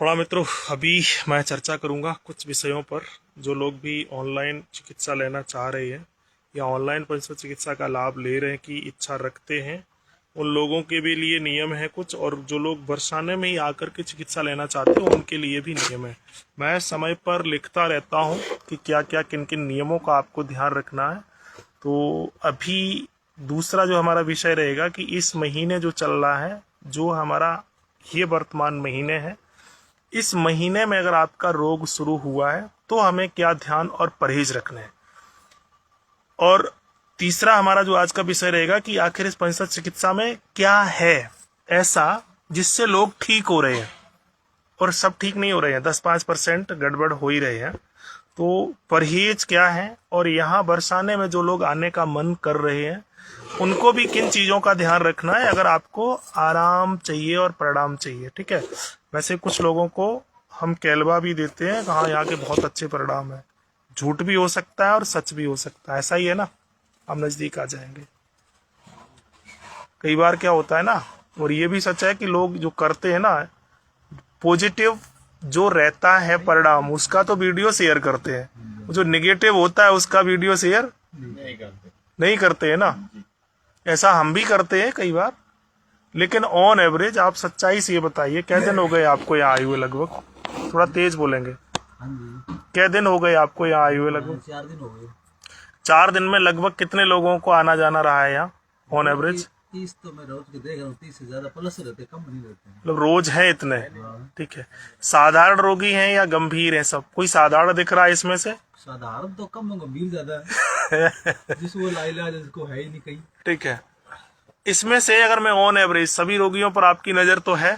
पढ़ा मित्रों, अभी मैं चर्चा करूंगा कुछ विषयों पर। जो लोग भी ऑनलाइन चिकित्सा लेना चाह रहे हैं या ऑनलाइन पशु चिकित्सा का लाभ ले रहे हैं की इच्छा रखते हैं, उन लोगों के भी लिए नियम है कुछ, और जो लोग बरसाने में ही आकर के चिकित्सा लेना चाहते हैं उनके लिए भी नियम है। मैं समय पर लिखता रहता हूं कि क्या क्या किन किन नियमों का आपको ध्यान रखना है। तो अभी दूसरा जो हमारा विषय रहेगा कि इस महीने जो चल रहा है, जो हमारा ये वर्तमान महीने है, इस महीने में अगर आपका रोग शुरू हुआ है तो हमें क्या ध्यान और परहेज रखने हैं। और तीसरा हमारा जो आज का विषय रहेगा कि आखिर इस पंचसत चिकित्सा में क्या है ऐसा जिससे लोग ठीक हो रहे हैं और सब ठीक नहीं हो रहे हैं, 10-5% गड़बड़ हो ही रहे हैं। तो परहेज क्या है, और यहाँ बरसाने में जो लोग आने का मन कर रहे हैं उनको भी किन चीजों का ध्यान रखना है अगर आपको आराम चाहिए और परिणाम चाहिए। ठीक है, वैसे कुछ लोगों को हम कहलवा भी देते हैं, कहाँ यहाँ के बहुत अच्छे परिणाम है। झूठ भी हो सकता है और सच भी हो सकता है, ऐसा ही है ना। हम नजदीक आ जाएंगे। कई बार क्या होता है ना, और ये भी सच है कि लोग जो करते हैं ना, पॉजिटिव जो रहता है परिणाम उसका तो वीडियो शेयर करते हैं, जो निगेटिव होता है उसका वीडियो शेयर नहीं करते हैं ना। ऐसा हम भी करते हैं कई बार, लेकिन ऑन एवरेज आप सच्चाई से ये बताइए, कै दिन हो गए आपको यहाँ आए हुए? लगभग थोड़ा तेज बोलेंगे। कै दिन हो गए आपको यहाँ आए हुए? लगभग 4 दिन हो गए। 4 दिन में लगभग कितने लोगों को आना जाना रहा है यहाँ ऑन एवरेज? 30 तो मैं रोज के देख रहा हूँ, 30 से ज्यादा प्लस रहते, कम नहीं रहते। मतलब रोज है इतने? ठीक है। साधारण रोगी हैं या गंभीर हैं सब? कोई साधारण दिख रहा है इसमें से? साधारण तो कम, गंभीर ज्यादा है। जिसको लाइलाज उसको है ही नहीं कहीं। ठीक है। इसमें से अगर मैं ऑन एवरेज सभी रोगियों पर आपकी नजर तो है?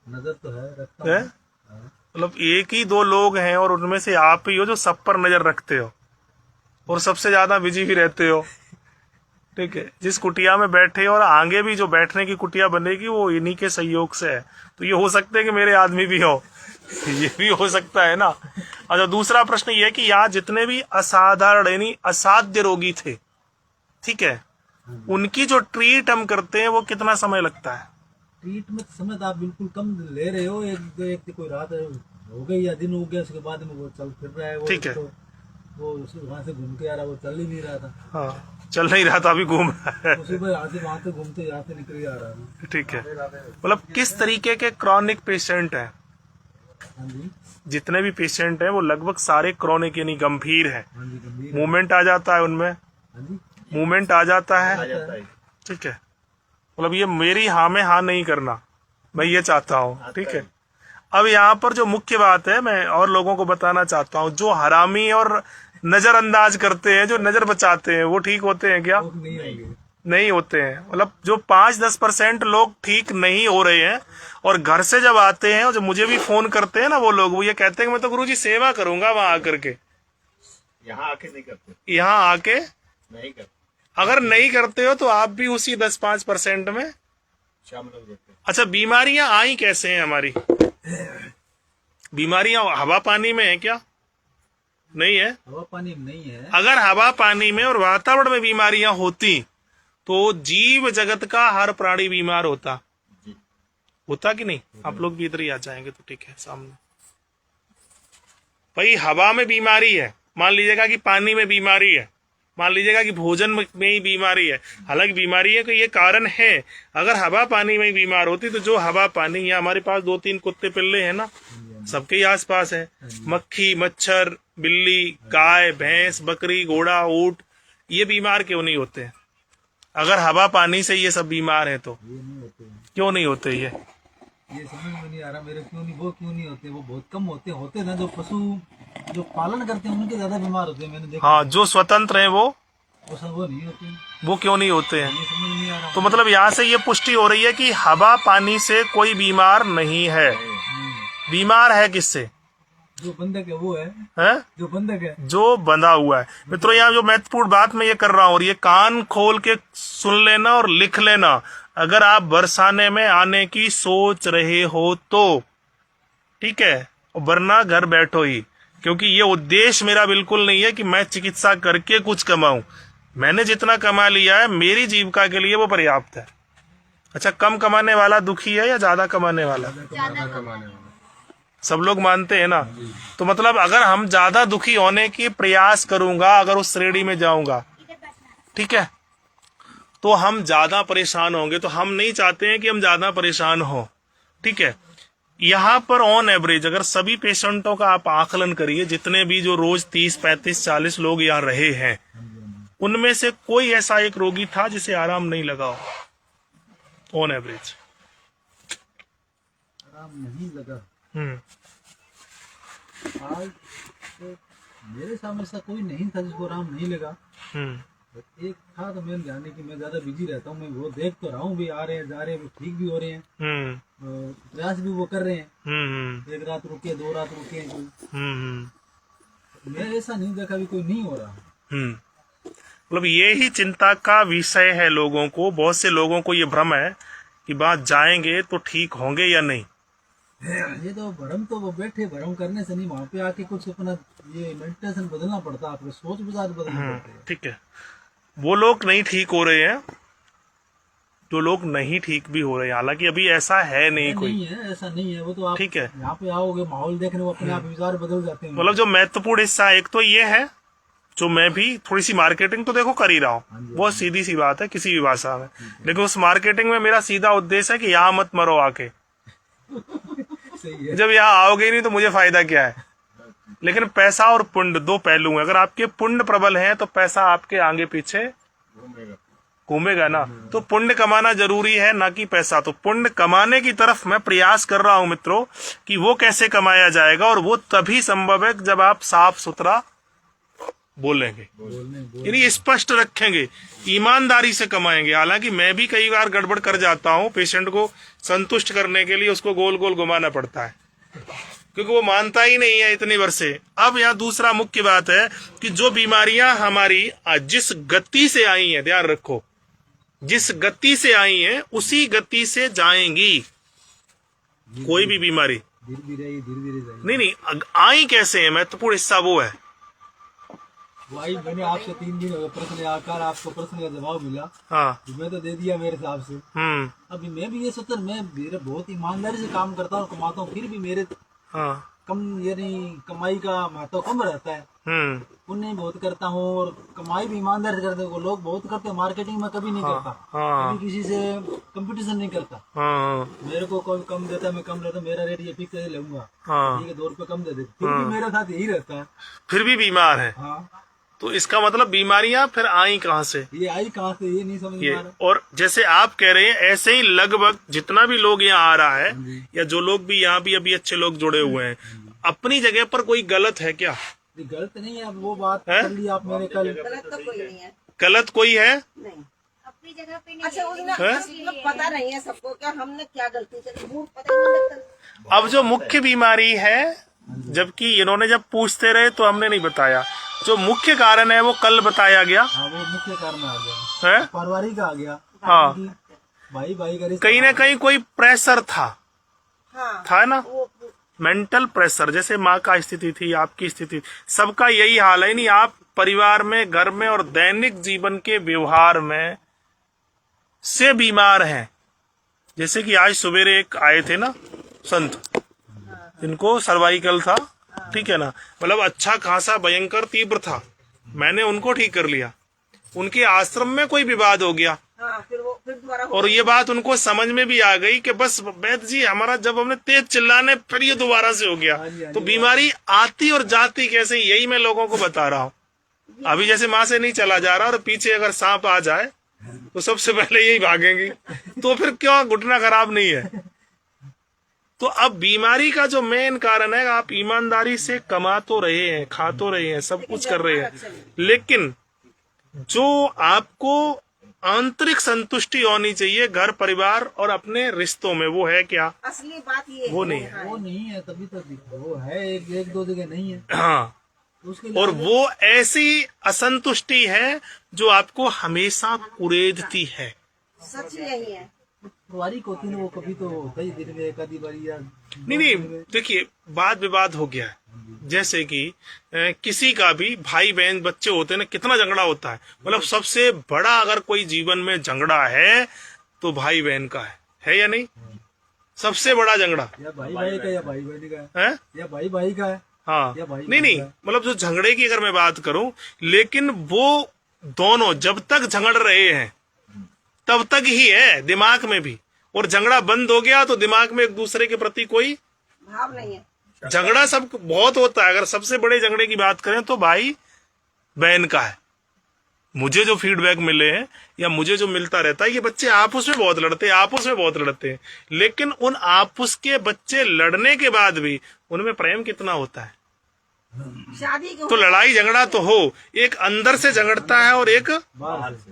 नजर तो है, रखता है? मतलब एक ही दो लोग हैं और उनमें से आप ही हो जो सब पर नजर रखते हो और सबसे ज्यादा बिजी भी रहते हो। ठीक है। जिस कुटिया में बैठे और आगे भी जो बैठने की कुटिया बनेगी वो इन्हीं के सहयोग से है। तो ये हो सकता है कि मेरे आदमी भी हो, ये भी हो सकता है ना। अच्छा, दूसरा प्रश्न ये है कि यहाँ जितने भी असाधारण यानी असाध्य रोगी थे, ठीक है, उनकी जो ट्रीट हम करते हैं वो कितना समय लगता है? ट्रीटमेंट समय तो आप बिल्कुल कम ले रहे हो। एक कोई रात हो गई या दिन हो गया, उसके बाद में वो चल फिर रहा है। ठीक है। तो वो वहां से घूम के आ रहा, वो चल ही नहीं रहा था। हाँ, चल नहीं रहा था, अभी घूम रहा है। सुबह यहाँ से वहां से घूमते, यहाँ से निकल आ रहा है। ठीक है। मतलब किस तरीके के क्रॉनिक पेशेंट हैं? जितने भी पेशेंट हैं वो लगभग सारे क्रॉनिक यानी गंभीर है। मूवमेंट आ जाता है उनमें, मूवमेंट आ जाता है। ठीक है। मतलब ये मेरी हाँ में हाँ नहीं करना, मैं ये चाहता हूँ। ठीक है। अब यहाँ पर जो मुख्य बात है, मैं और लोगों को बताना चाहता हूँ, जो हरामी और नजरअंदाज करते हैं, जो नजर बचाते हैं, वो ठीक होते हैं क्या? नहीं होते हैं। मतलब जो 5-10% लोग ठीक नहीं हो रहे हैं और घर से जब आते हैं और जो मुझे भी फोन करते हैं ना, वो लोग वो ये कहते हैं कि मैं तो गुरुजी सेवा करूंगा वहां आकर के। यहाँ आके नहीं करते, यहाँ आके नहीं करते। अगर नहीं करते हो तो आप भी उसी 10-5% में शामिल हो जाते हैं। अच्छा, बीमारियां आई कैसे हैं हमारी? बीमारियां हवा पानी में है क्या? नहीं है। हवा पानी में नहीं है। अगर हवा पानी में और वातावरण में बीमारियां होती तो जीव जगत का हर प्राणी बीमार होता कि नहीं? आप लोग भी इधर ही आ जाएंगे तो ठीक है सामने। भाई हवा में बीमारी है, मान लीजिएगा कि पानी में बीमारी है, मान लीजिएगा कि भोजन में ही बीमारी है। हालांकि बीमारी है कि ये कारण है। अगर हवा पानी में ही बीमार होती तो जो हवा पानी, या हमारे पास 2-3 कुत्ते पिल्ले हैं ना, सबके ही आस पास है। मक्खी, मच्छर, बिल्ली, गाय, भैंस, बकरी, घोड़ा, ऊंट, ये बीमार क्यों नहीं होते हैं? अगर हवा पानी से ये सब बीमार है तो क्यों नहीं होते? ये समझ में नहीं आ रहा मेरे, क्यों नहीं होते? वो बहुत कम होते ना। जो पशु जो पालन करते हैं उनके ज्यादा बीमार होते हैं, मैंने देखा। हाँ, जो स्वतंत्र है वो सब वो नहीं होते। वो क्यों नहीं होते हैं? समझ नहीं आ रहा। तो मतलब यहाँ से ये पुष्टि हो रही है कि हवा पानी से कोई बीमार नहीं है। बीमार है किससे? जो बंधक है वो है? जो बंधक है, जो बंधा हुआ है। मित्रों, यहाँ जो महत्वपूर्ण बात मैं ये कर रहा हूँ, और ये कान खोल के सुन लेना और लिख लेना, अगर आप बरसाने में आने की सोच रहे हो तो ठीक है, वरना घर बैठो ही। क्योंकि ये उद्देश्य मेरा बिल्कुल नहीं है कि मैं चिकित्सा करके कुछ कमाऊं। मैंने जितना कमा लिया है मेरी जीविका के लिए वो पर्याप्त है। अच्छा, कम कमाने वाला दुखी है या ज्यादा कमाने वाला? ज्यादा कमाने वाला। सब लोग मानते हैं ना। तो मतलब अगर हम ज्यादा दुखी होने की प्रयास करूंगा, अगर उस श्रेणी में जाऊंगा, ठीक है, तो हम ज्यादा परेशान होंगे। तो हम नहीं चाहते हैं कि हम ज्यादा परेशान हो, ठीक है। यहाँ पर ऑन एवरेज अगर सभी पेशेंटों का आप आकलन करिए, जितने भी जो रोज 30, 35, 40 लोग यहाँ रहे हैं, उनमें से कोई ऐसा एक रोगी था जिसे आराम नहीं लगा हो ऑन एवरेज? आराम नहीं लगा हम्म। आज तो मेरे सामने ऐसा कोई नहीं था जिसको आराम नहीं लगा। एक था तो मैं जाने की मैं ज्यादा बिजी रहता हूँ, मैं वो देख तो रहा हूँ भी आ रहे हैं जा रहे हैं, वो ठीक भी हो रहे हैं, प्रयास भी वो कर रहे हैं। एक रात रुके, 2 रात रुके, मैं ऐसा नहीं देखा भी कोई नहीं हो रहा। मतलब ये ही चिंता का विषय है लोगों को। बहुत से लोगों को ये भ्रम है कि बात जाएंगे तो ठीक होंगे या नहीं। ये तो भ्रम, तो वो बैठे भ्रम करने से नहीं, वहाँ पे आके कुछ अपना ये मेडिटेशन बदलना पड़ता है, आपके सोच विचार बदलना पड़ता है। ठीक है, वो लोग नहीं ठीक हो रहे हैं, जो लोग नहीं ठीक भी हो रहे हैं। हालांकि अभी ऐसा है नहीं कोई, नहीं है, ऐसा नहीं है। वो तो आप ठीक है, यहाँ पे आओगे माहौल देखने, वो अपने आप विचार बदल जाते हैं। मतलब जो महत्वपूर्ण हिस्सा एक तो ये है, जो मैं भी थोड़ी सी मार्केटिंग तो देखो कर ही रहा हूँ, बहुत सीधी सी बात है किसी भी भाषा में, लेकिन उस मार्केटिंग में मेरा सीधा उद्देश्य है कि यहाँ मत मरो आके। सही है। जब यहाँ आओगे ही नहीं तो मुझे फायदा क्या है। लेकिन पैसा और पुण्य 2 पहलू हैं। अगर आपके पुण्य प्रबल हैं तो पैसा आपके आगे पीछे घूमेगा ना। तो पुण्य कमाना जरूरी है, ना कि पैसा। तो पुण्य कमाने की तरफ मैं प्रयास कर रहा हूं मित्रों, कि वो कैसे कमाया जाएगा, और वो तभी संभव है जब आप साफ सुथरा बोलेंगे, यानी स्पष्ट रखेंगे, ईमानदारी से कमाएंगे। हालांकि मैं भी कई बार गड़बड़ कर जाता हूं, पेशेंट को संतुष्ट करने के लिए उसको गोल गोल घुमाना पड़ता है, क्योंकि वो मानता ही नहीं है इतनी वर्ष से। अब यहाँ दूसरा मुख्य बात है कि जो बीमारियां हमारी जिस गति से आई हैं, ध्यान रखो, जिस गति से आई हैं उसी गति से जाएंगी। कोई भी बीमारी धीरे धीरे नहीं नहीं आई कैसे है, महत्वपूर्ण हिस्सा वो है। भाई मैंने आपसे 3 दिन हो गए प्रश्न आकर, आपको प्रश्न का जवाब मिला। हाँ, मैं तो दे दिया मेरे हिसाब से। अभी मैं भी ये सोचता, मैं मेरे बहुत ईमानदारी से काम करता हूँ, कमाता हूँ, फिर भी मेरे कम, यानी कमाई का महत्व कम रहता है। पुण्य बहुत करता हूँ और कमाई भी ईमानदारी से करते हैं। लोग बहुत करते हैं, मार्केटिंग में कभी नहीं करता, कभी किसी से कंपटीशन नहीं करता। मेरे को कोई कम देता, मैं कम रहता, मेरा रेट ये फिक्स है, लूंगा, ठीक है, 2 रुपए कम दे दे, फिर भी मेरे साथ यही रहता है, फिर भी बीमार है। तो इसका मतलब बीमारियां फिर आई कहाँ से, ये आई कहाँ से, ये नहीं समझ में आ रहा। और जैसे आप कह रहे हैं, ऐसे ही लगभग जितना भी लोग यहाँ आ रहा है, या जो लोग भी यहाँ भी अभी अच्छे लोग जुड़े हुए हैं, अपनी जगह पर कोई गलत है क्या? गलत नहीं है। अब वो बात कर ली आप मेरे कल, गलत तो कोई नहीं है। गलत कोई है नहीं, अपनी जगह पे नहीं। अच्छा, उसने पता नहीं है सबको क्या हमने क्या गलती करी, वो पता ही नहीं लगता। अब जो मुख्य बीमारी है, जबकि इन्होंने जब पूछते रहे तो हमने नहीं बताया, जो मुख्य कारण है वो कल बताया गया। वो मुख्य कारण आ गया है, पारिवारिक आ गया। हाँ, भाई भाई का रिश्ता, कहीं ना कहीं कोई प्रेशर था। था ना, वो मेंटल प्रेशर। जैसे माँ का स्थिति थी, आपकी स्थिति, सबका यही हाल है। नहीं, आप परिवार में, घर में और दैनिक जीवन के व्यवहार में से बीमार हैं। जैसे कि आज सवेरे एक आए थे ना संत, जिनको सर्वाइकल था, ठीक है ना, मतलब अच्छा खासा भयंकर तीव्र था, मैंने उनको ठीक कर लिया। उनके आश्रम में कोई विवाद हो गया, फिर दोबारा, और ये बात उनको समझ में भी आ गई कि बस वैद्य जी हमारा, जब हमने तेज चिल्लाने फिर ये दोबारा से हो गया। तो बीमारी आती और जाती कैसे, यही मैं लोगों को बता रहा हूँ। अभी जैसे माँ से नहीं चला जा रहा, और पीछे अगर सांप आ जाए तो सबसे पहले यही भागेंगी, तो फिर क्यों घुटना खराब नहीं है। तो अब बीमारी का जो मेन कारण है, आप ईमानदारी से कमा तो रहे हैं, खा तो रहे हैं, सब कुछ कर रहे हैं, लेकिन जो आपको आंतरिक संतुष्टि होनी चाहिए घर परिवार और अपने रिश्तों में, वो है क्या? असली बात ये वो नहीं है। वो नहीं है, तभी तो वो है, एक 2 जगह नहीं है। हाँ, और वो ऐसी असंतुष्टि है जो आपको हमेशा कुरेदती है। सच यही है। पारिवारिक होती है, वो कभी तो होता ही दिन में एक आधी बारी या नहीं, देखिए वाद विवाद हो गया है। जैसे कि किसी का भी भाई बहन बच्चे होते हैं ना, कितना झगड़ा होता है। मतलब सबसे बड़ा अगर कोई जीवन में झगड़ा है तो भाई बहन का है या नहीं? सबसे बड़ा झगड़ा या भाई भाई का या भाई बहन का है, या भाई भाई का है। हाँ या भाई नहीं नहीं, मतलब जो झगड़े की अगर मैं बात करूं, लेकिन वो दोनों जब तक झगड़ रहे हैं तब तक ही है दिमाग में भी, और झगड़ा बंद हो गया तो दिमाग में एक दूसरे के प्रति कोई भाव नहीं है। झगड़ा सब बहुत होता है। अगर सबसे बड़े झगड़े की बात करें तो भाई बहन का है। मुझे जो फीडबैक मिले हैं या मुझे जो मिलता रहता है, ये बच्चे आपस में बहुत लड़ते हैं, आपस में बहुत लड़ते हैं, लेकिन उन आपस के बच्चे लड़ने के बाद भी उनमें प्रेम कितना होता है। शादी तो लड़ाई झगड़ा तो हो, एक अंदर से झगड़ता है और एक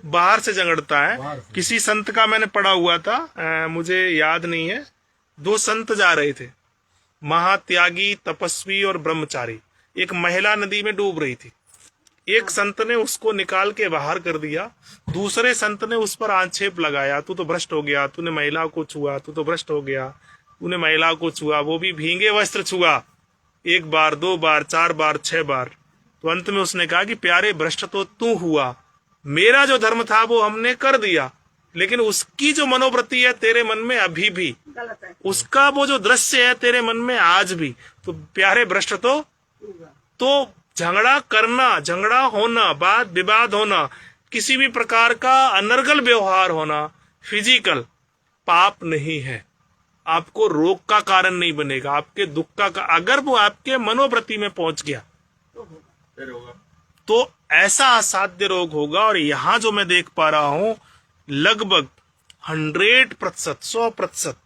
बाहर से झगड़ता है। किसी संत का मैंने पढ़ा हुआ था, मुझे याद नहीं है, 2 संत जा रहे थे, महात्यागी, तपस्वी और ब्रह्मचारी। एक महिला नदी में डूब रही थी, एक संत ने उसको निकाल के बाहर कर दिया, दूसरे संत ने उस पर आक्षेप लगाया, तू तो भ्रष्ट हो गया, तूने महिला को छुआ, तू तो भ्रष्ट हो गया, तूने महिला को छुआ, वो भी भींगे वस्त्र छुआ, 1 बार 2 बार 4 बार 6 बार। तो अंत में उसने कहा कि प्यारे भ्रष्ट तो तू हुआ, मेरा जो धर्म था वो हमने कर दिया, लेकिन उसकी जो मनोवृत्ति है तेरे मन में अभी भी गलत है। उसका वो जो दृश्य है तेरे मन में आज भी। तो प्यारे भ्रष्ट तो झगड़ा करना, झगड़ा होना, वाद विवाद होना, किसी भी प्रकार का अनर्गल व्यवहार होना, फिजिकल पाप नहीं है, आपको रोग का कारण नहीं बनेगा, आपके दुख का अगर वो आपके मनोवृत्ति में पहुंच गया तो ऐसा असाध्य रोग होगा। और यहाँ जो मैं देख पा रहा हूं, लगभग 100%, 100%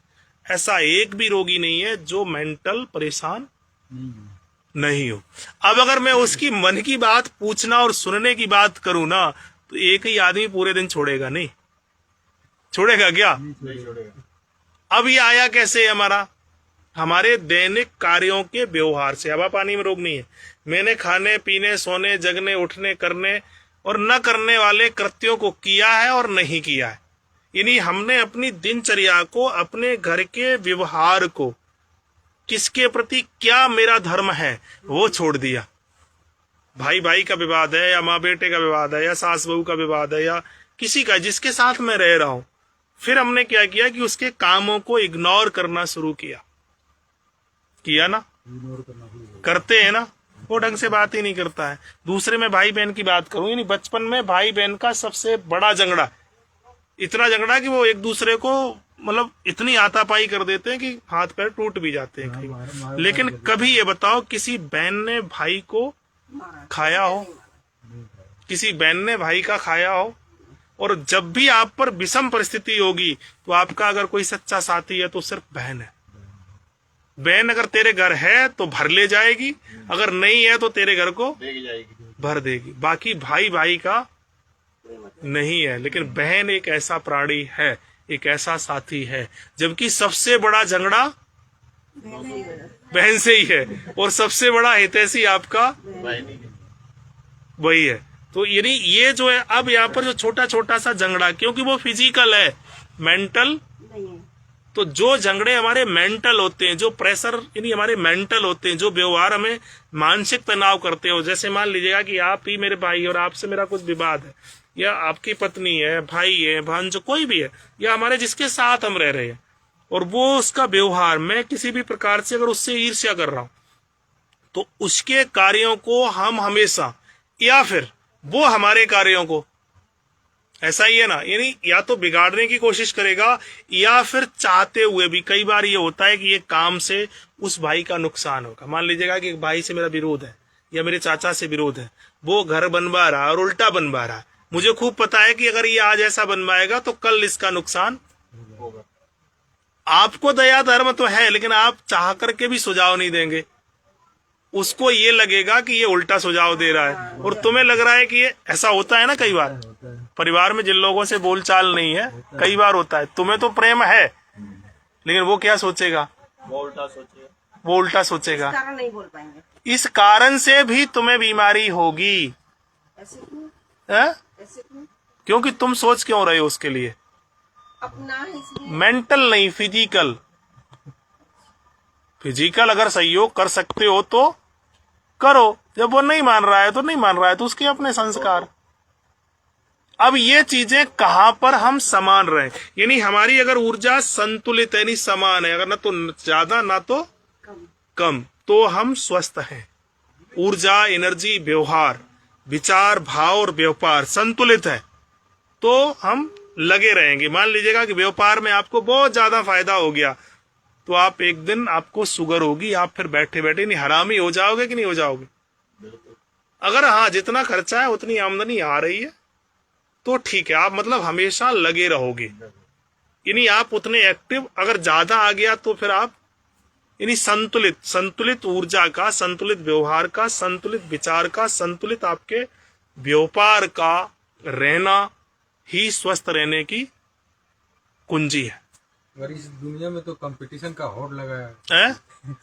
ऐसा एक भी रोगी नहीं है जो मेंटल परेशान नहीं हो। अब अगर मैं उसकी मन की बात पूछना और सुनने की बात करूं ना, तो एक ही आदमी पूरे दिन छोड़ेगा नहीं, छोड़ेगा क्या? नहीं छोड़ेगा। अब ये आया कैसे हमारे दैनिक कार्यों के व्यवहार से। हवा पानी में रोग नहीं है, मैंने खाने पीने, सोने, जगने, उठने, करने और न करने वाले कृत्यों को किया है और नहीं किया है, यानी हमने अपनी दिनचर्या को, अपने घर के व्यवहार को, किसके प्रति क्या मेरा धर्म है वो छोड़ दिया। भाई भाई का विवाद है, या माँ बेटे का विवाद है, या सास बहू का विवाद है, या किसी का जिसके साथ मैं रह रहा हूं, फिर हमने क्या किया कि उसके कामों को इग्नोर करना शुरू किया ना, करते हैं ना, वो ढंग से बात ही नहीं करता है। दूसरे में भाई बहन की बात करूं, यानी बचपन में भाई बहन का सबसे बड़ा झगड़ा, इतना झगड़ा कि वो एक दूसरे को मतलब इतनी हाथापाई कर देते हैं कि हाथ पैर टूट भी जाते हैं कहीं। लेकिन कभी ये बताओ किसी बहन ने भाई को खाया हो? किसी बहन ने भाई का खाया हो? और जब भी आप पर विषम परिस्थिति होगी तो आपका अगर कोई सच्चा साथी है तो सिर्फ बहन है। बहन अगर तेरे घर है तो भर ले जाएगी, अगर नहीं है तो तेरे घर को भर देगी। बाकी भाई भाई का नहीं है, लेकिन बहन एक ऐसा प्राणी है, एक ऐसा साथी है, जबकि सबसे बड़ा झगड़ा बहन से ही है और सबसे बड़ा हितैषी आपका वही है। तो यानी ये जो है, अब यहाँ पर जो छोटा छोटा सा झगड़ा, क्योंकि वो फिजिकल है, मेंटल नहीं है। तो जो झगड़े हमारे मेंटल होते हैं, जो प्रेशर यानी हमारे मेंटल होते हैं, जो व्यवहार हमें मानसिक तनाव करते हो, जैसे मान लीजिएगा कि आप ही मेरे भाई और आपसे मेरा कुछ विवाद है, या आपकी पत्नी है, भाई है, भांज कोई भी है, या हमारे जिसके साथ हम रह रहे हैं, और वो उसका व्यवहार, मैं किसी भी प्रकार से अगर उससे ईर्ष्या कर रहा हूं, तो उसके कार्यों को हम हमेशा, या फिर वो हमारे कार्यों को, ऐसा ही है ना, यानी या तो बिगाड़ने की कोशिश करेगा, या फिर चाहते हुए भी। कई बार ये होता है कि ये काम से उस भाई का नुकसान होगा। मान लीजिएगा कि एक भाई से मेरा विरोध है, या मेरे चाचा से विरोध है, वो घर बनवा रहा है और उल्टा बनवा रहा है, मुझे खूब पता है कि अगर ये आज ऐसा बनवाएगा तो कल इसका नुकसान होगा। आपको दया धर्म तो है, लेकिन आप चाह करके भी सुझाव नहीं देंगे, उसको ये लगेगा कि ये उल्टा सुझाव दे रहा है, और तुम्हें लग रहा है कि ये ऐसा होता है ना। कई बार परिवार में जिन लोगों से बोलचाल नहीं है, कई बार होता है, तुम्हें तो प्रेम है, लेकिन वो क्या सोचेगा, वो उल्टा सोचेगा। इस कारण नहीं बोल पाएंगे, इस कारण से भी तुम्हें बीमारी होगी। ऐसे क्यों? ऐसे क्यों? क्योंकि तुम सोच क्यों रहे हो उसके लिए, अपना ही इसलिए। मेंटल नहीं, फिजिकल। फिजिकल अगर सहयोग कर सकते हो तो करो, जब वो नहीं मान रहा है तो नहीं मान रहा है, तो उसके अपने संस्कार। अब ये चीजें कहाँ पर हम समान रहे, यानी हमारी अगर ऊर्जा संतुलित है, यानी समान है, अगर ना तो ज्यादा ना तो कम, तो हम स्वस्थ हैं। ऊर्जा, एनर्जी, व्यवहार, विचार, भाव और व्यापार संतुलित है तो हम लगे रहेंगे। मान लीजिएगा कि व्यापार में आपको बहुत ज्यादा फायदा हो गया तो आप एक दिन आपको शुगर होगी, आप फिर बैठे बैठे नहीं हरामी हो जाओगे कि नहीं हो जाओगे। अगर हाँ जितना खर्चा है उतनी आमदनी आ रही है तो ठीक है, आप मतलब हमेशा लगे रहोगे, यानी आप उतने एक्टिव। अगर ज्यादा आ गया तो फिर आप यानी संतुलित ऊर्जा का, संतुलित व्यवहार का, संतुलित विचार का, संतुलित आपके व्यापार का रहना ही स्वस्थ रहने की कुंजी है। और इस दुनिया में तो कंपटीशन का होड़ लगा है,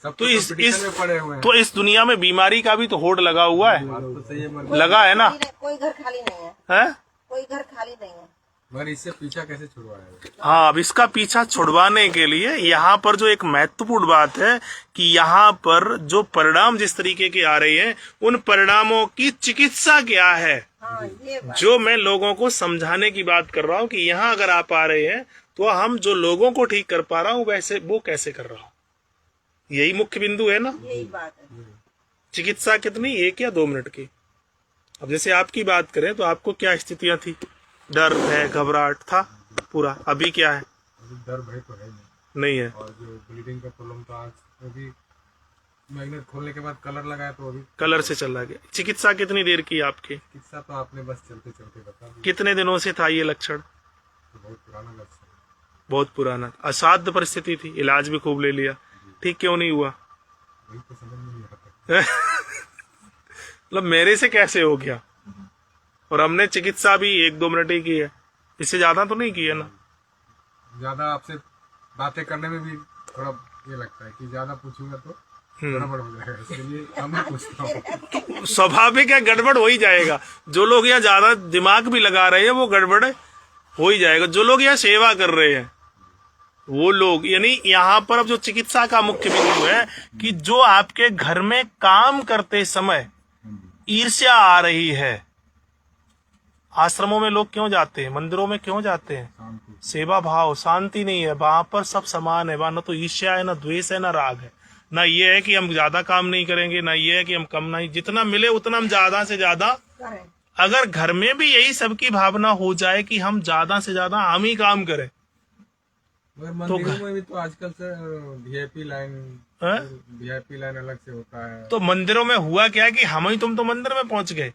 सब तो इस में पड़े हुए हैं। तो इस दुनिया में बीमारी का भी तो होड़ लगा हुआ है, तो सही है, लगा है ना। कोई घर खाली नहीं है, है कोई घर खाली नहीं है। मगर इससे पीछा कैसे छुड़वाया? हाँ, अब इसका पीछा छुड़वाने के लिए यहाँ पर जो एक महत्वपूर्ण बात है कि यहाँ पर जो परिणाम जिस तरीके के आ रहे हैं उन परिणामों की चिकित्सा क्या है, हाँ, ये बात। जो मैं लोगों को समझाने की बात कर रहा हूँ कि यहाँ अगर आप आ रहे हैं तो हम जो लोगों को ठीक कर पा रहा हूँ वैसे वो कैसे कर रहा हूँ, यही मुख्य बिंदु है ना। यही बात है। चिकित्सा कितनी, 1 या 2 मिनट की। अब जैसे आपकी बात करें तो आपको क्या स्थितियां थी, डर है, घबराहट था पूरा, अभी क्या है? अभी डर भय तो है नहीं है। और जो ब्लीडिंग का प्रॉब्लम था आज वो भी मैग्नेट खोलने के बाद कलर लगाया तो अभी कलर से चला गया। चिकित्सा कितनी देर की आपकी? किस्सा तो आपने बस चलते चलते बता दिया। कितने दिनों से था ये लक्षण? तो बहुत पुराना लक्ष्य है, बहुत पुराना, असाध्य परिस्थिति थी, इलाज भी खूब ले लिया, ठीक क्यों नहीं हुआ? वही तो समझ में नहीं आता। मतलब मेरे से कैसे हो गया? और हमने चिकित्सा भी 1-2 मिनट ही की है, इससे ज्यादा तो नहीं की है ना। ज्यादा आपसे बातें करने में भी थोड़ा ये लगता है कि ज्यादा पूछूंगा तो गड़बड़ हो जाएगा, इसलिए कम ही पूछता हूँ। स्वाभाविक है, गड़बड़ हो ही जाएगा। जो लोग यहाँ ज्यादा दिमाग भी लगा रहे हैं वो गड़बड़ हो ही जाएगा। जो लोग यहाँ सेवा कर रहे हैं वो लोग, यानी यहाँ पर अब जो चिकित्सा का मुख्य बिंदु है कि जो आपके घर में काम करते समय ईर्ष्या आ रही है। आश्रमों में लोग क्यों जाते हैं, मंदिरों में क्यों जाते हैं? सेवा भाव, शांति नहीं है वहां पर, सब समान है वहां, ना तो ईर्ष्या है, ना द्वेष है, ना राग है, ना ये है कि हम ज्यादा काम नहीं करेंगे, ना ये है कि हम कम नहीं, जितना मिले उतना हम ज्यादा से ज्यादा। अगर घर में भी यही सबकी भावना हो जाए कि हम ज्यादा से ज्यादा हम ही काम करें, मगर मंदिरों में भी तो आजकल से वीआईपी लाइन अलग से होता है। तो मंदिरों में हुआ क्या है कि हम ही तुम तो मंदिर में पहुंच गए,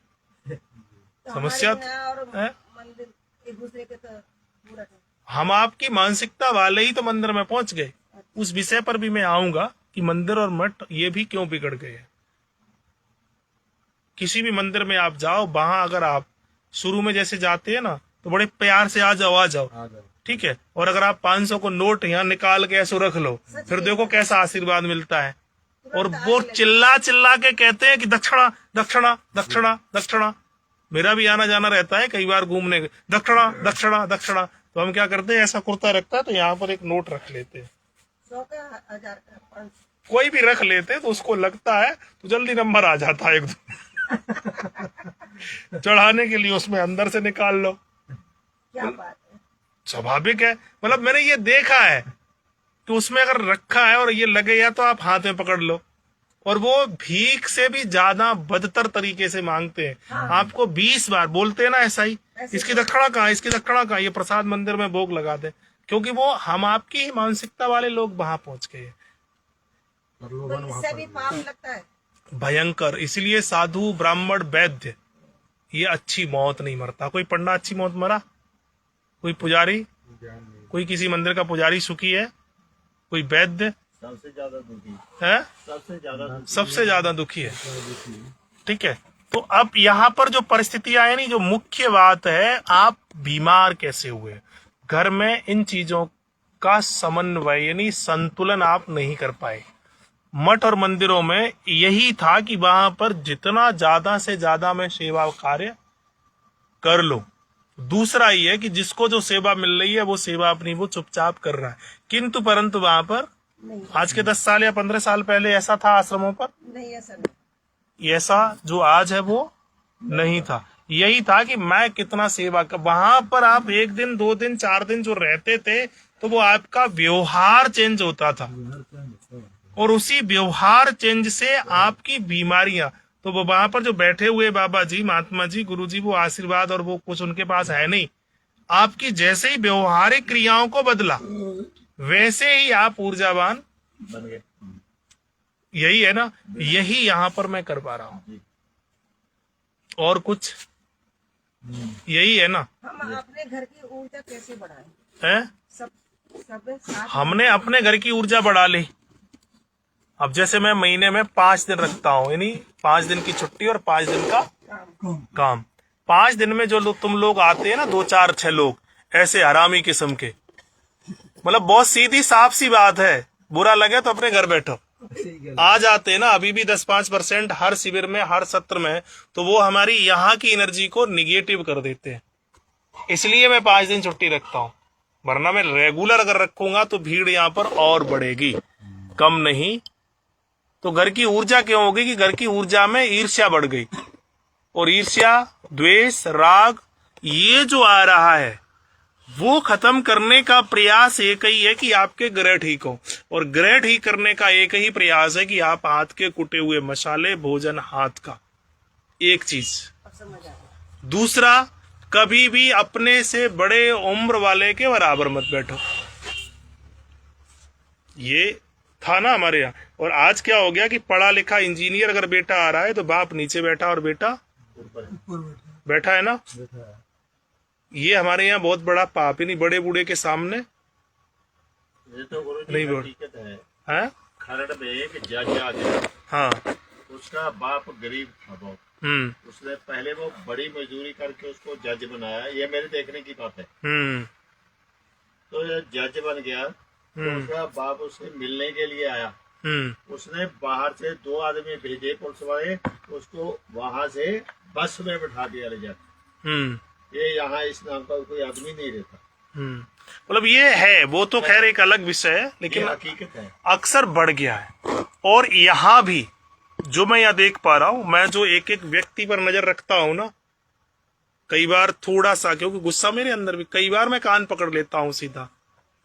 समस्या है? मंदिर एक दूसरे के तो पूरा है। हम आपकी मानसिकता वाले ही तो मंदिर में पहुंच गए। उस विषय पर भी मैं आऊंगा कि मंदिर और मठ ये भी क्यों बिगड़ गए हैं। किसी भी मंदिर में आप जाओ, वहां अगर आप शुरू में जैसे जाते हैं ना तो बड़े प्यार से आ जाओ, ठीक है, और अगर आप 500 को नोट यहाँ निकाल के ऐसे रख लो, फिर देखो कैसा आशीर्वाद मिलता है। और वो चिल्ला चिल्ला के कहते हैं कि दक्षिणा दक्षिणा दक्षिणा दक्षिणा। मेरा भी आना जाना रहता है कई बार घूमने, दक्षिणा दक्षिणा दक्षिणा। तो हम क्या करते हैं, ऐसा कुर्ता रखता है तो यहाँ पर एक नोट रख लेते हैं, 100 का, 1000 का, 500 कोई भी रख लेते हैं तो उसको लगता है तो जल्दी नंबर आ जाता है 1-2 चढ़ाने के लिए उसमें अंदर से निकाल लो। क्या बात है। स्वाभाविक है, मतलब मैंने ये देखा है कि उसमें अगर रखा है और ये लगे या तो आप हाथ में पकड़ लो, और वो भीख से भी ज्यादा बदतर तरीके से मांगते हैं। आपको 20 बार बोलते हैं ना ऐसा ही, इसकी दक्षिणा कहाँ, इसकी दक्षिणा कहाँ, ये प्रसाद मंदिर में भोग लगा दे, क्योंकि वो हम आपकी ही मानसिकता वाले लोग वहां पहुंच गए हैं। तो इससे भी पाप लगता है भयंकर। इसलिए साधु, ब्राह्मण, वैद्य ये अच्छी मौत नहीं मरता। कोई पंडा अच्छी मौत मरा? कोई पुजारी, कोई किसी मंदिर का पुजारी सुखी है? कोई वैद्य सबसे ज्यादा दुखी है, सबसे ज्यादा दुखी है, ठीक है। तो अब यहाँ पर जो परिस्थितियां है, नहीं, जो मुख्य बात है, आप बीमार कैसे हुए, घर में इन चीजों का समन्वय यानी संतुलन आप नहीं कर पाए। मठ और मंदिरों में यही था कि वहां पर जितना ज्यादा से ज्यादा मैं सेवा कार्य कर लो। दूसरा ये है कि जिसको जो सेवा मिल रही है वो सेवा अपनी वो चुपचाप कर रहा है, किंतु परंतु वहां पर आज के 10 साल या 15 साल पहले ऐसा था आश्रमों पर? नहीं, ऐसा नहीं। ऐसा जो आज है वो नहीं था। यही था कि मैं कितना सेवा कर, वहां पर आप 1 दिन 2 दिन 4 दिन जो रहते थे तो वो आपका व्यवहार चेंज होता था, और उसी व्यवहार चेंज से आपकी बीमारियां, तो वो वहां पर जो बैठे हुए बाबा जी, महात्मा जी, गुरु जी, वो आशीर्वाद और वो कुछ उनके पास है नहीं। आपकी जैसे ही व्यवहारिक क्रियाओं को बदला वैसे ही आप ऊर्जावान बन गए। यही है ना, यही यहाँ पर मैं कर पा रहा हूँ, और कुछ यही है ना। हम अपने घर की ऊर्जा कैसे बढ़ाएं? है सब साथ हमने अपने घर की ऊर्जा बढ़ा ली। अब जैसे मैं महीने में 5 दिन रखता हूँ, यानी 5 दिन की छुट्टी और 5 दिन का काम। 5 दिन में जो लोग तुम लोग आते हैं ना, 2 4 6 लोग ऐसे हरामी किस्म के, मतलब बहुत सीधी साफ सी बात है, बुरा लगे तो अपने घर बैठो। आ जाते हैं ना अभी भी 10-5% हर शिविर में, हर सत्र में, तो वो हमारी यहाँ की एनर्जी को निगेटिव कर देते हैं। इसलिए मैं 5 दिन छुट्टी रखता हूँ, वरना मैं रेगुलर अगर रखूंगा तो भीड़ यहाँ पर और बढ़ेगी, कम नहीं। तो घर की ऊर्जा क्यों होगी कि घर की ऊर्जा में ईर्ष्या बढ़ गई, और ईर्ष्या, द्वेष, राग, ये जो आ रहा है वो खत्म करने का प्रयास एक ही है कि आपके ग्रह ठीक हो, और ग्रह ठीक करने का एक ही प्रयास है कि आप हाथ के कुटे हुए मसाले, भोजन हाथ का, एक चीज। दूसरा, कभी भी अपने से बड़े उम्र वाले के बराबर मत बैठो। ये था ना हमारे यहाँ। और आज क्या हो गया कि पढ़ा लिखा इंजीनियर अगर बेटा आ रहा है तो बाप नीचे बैठा और बेटा बैठा है ना। ये हमारे यहाँ बहुत बड़ा पाप ही नहीं, बड़े बूढ़े के सामने ये तो गुरु जी नहीं बोल हकीकत है। है। खरड़ में एक जज आ गया, हाँ। उसका बाप गरीब था बहुत, उसने पहले वो बड़ी मजदूरी करके उसको जज बनाया, ये मेरे देखने की बात है। तो ये जज बन गया, तो उसका बाप उससे मिलने के लिए आया, उसने बाहर से 2 आदमी भेजे पुलिस वाले, उसको वहां से बस में बैठा दिया ले जाकर। ये यहाँ इस नाम का कोई आदमी नहीं रहता। मतलब ये है, वो तो खैर एक अलग विषय है, लेकिन हकीकत है अक्सर बढ़ गया है। और यहाँ भी जो मैं यहाँ देख पा रहा हूँ, मैं जो एक एक व्यक्ति पर नजर रखता हूँ ना, कई बार थोड़ा सा, क्योंकि गुस्सा मेरे अंदर भी, कई बार मैं कान पकड़ लेता हूँ सीधा,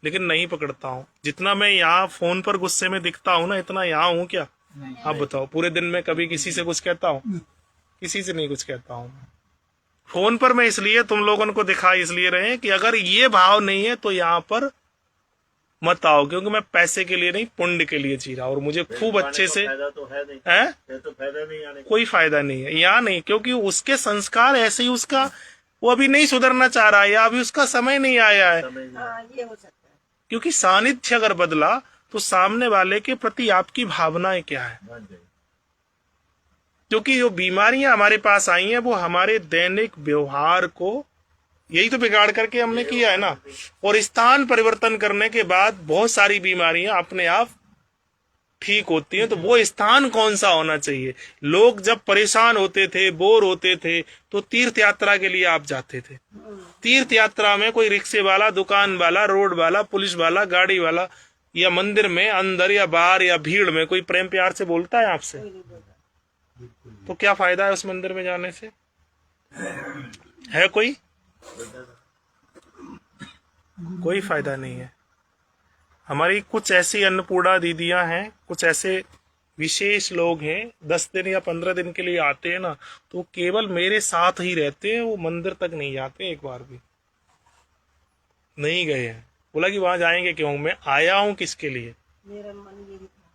लेकिन नहीं पकड़ता हूँ। जितना मैं यहाँ फोन पर गुस्से में दिखता हूँ ना, इतना यहाँ हूँ क्या? आप बताओ, पूरे दिन में कभी किसी से कुछ कहता हूँ? किसी से नहीं कुछ कहता हूँ। फोन पर मैं इसलिए तुम लोगों को दिखा इसलिए रहे कि अगर ये भाव नहीं है तो यहाँ पर मत आओ, क्योंकि मैं पैसे के लिए नहीं, पुण्य के लिए जी रहा हूँ, और मुझे खूब अच्छे से तो है नहीं है, तो फायदा नहीं आने कोई फायदा नहीं है यहाँ नहीं, क्योंकि उसके संस्कार ऐसे ही, उसका वो अभी नहीं सुधरना चाह रहा है, या अभी उसका समय नहीं आया है। ये हो सकता है, क्योंकि सानिध्य अगर बदला तो सामने वाले के प्रति आपकी भावनाएं क्या है। क्योंकि जो बीमारियां हमारे पास आई हैं वो हमारे दैनिक व्यवहार को यही तो बिगाड़ करके हमने किया है ना। और स्थान परिवर्तन करने के बाद बहुत सारी बीमारियां अपने आप ठीक होती हैं। तो वो स्थान कौन सा होना चाहिए? लोग जब परेशान होते थे, बोर होते थे, तो तीर्थ यात्रा के लिए आप जाते थे। तीर्थ यात्रा में कोई रिक्शे वाला, दुकान वाला, रोड वाला, पुलिस वाला, गाड़ी वाला, या मंदिर में अंदर या बाहर या भीड़ में कोई प्रेम प्यार से बोलता है आपसे? तो क्या फायदा है उस मंदिर में जाने से? है कोई फायदा नहीं है। हमारी कुछ ऐसी अन्नपूर्णा दीदियां हैं, कुछ ऐसे विशेष लोग हैं, 10 दिन या 15 दिन के लिए आते हैं ना, तो केवल मेरे साथ ही रहते हैं, वो मंदिर तक नहीं जाते, एक बार भी नहीं गए हैं। बोला कि वहां जाएंगे क्यों, मैं आया हूं किसके लिए, मेरा मन ये भी था।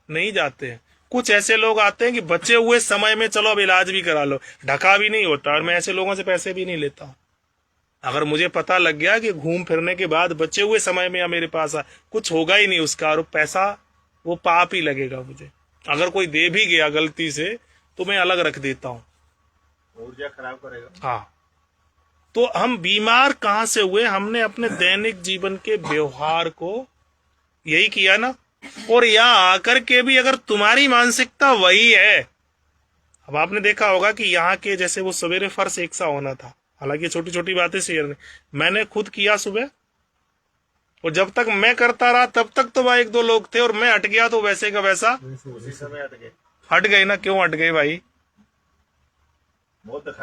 नहीं जाते हैं। कुछ ऐसे लोग आते हैं कि बचे हुए समय में चलो अब इलाज भी करा लो, ढका भी नहीं होता, और मैं ऐसे लोगों से पैसे भी नहीं लेता हूं। अगर मुझे पता लग गया कि घूम फिरने के बाद बचे हुए समय में या मेरे पास कुछ होगा ही नहीं उसका, और पैसा वो पाप ही लगेगा मुझे। अगर कोई दे भी गया गलती से तो मैं अलग रख देता हूँ, ऊर्जा खराब करेगा। हाँ। तो हम बीमार कहाँ से हुए? हमने अपने दैनिक जीवन के व्यवहार को यही किया ना। और यहाँ आकर के भी अगर तुम्हारी मानसिकता वही है, अब आपने देखा होगा कि यहाँ के जैसे वो सवेरे फर्श एक सा होना था, हालांकि छोटी छोटी बातें शेयर नहीं, मैंने खुद किया सुबह, और जब तक मैं करता रहा तब तक तो वहां 1-2 लोग थे, और मैं हट गया तो वैसे का वैसा उसी समय हट गए। हट गए ना। क्यों हट गए भाई?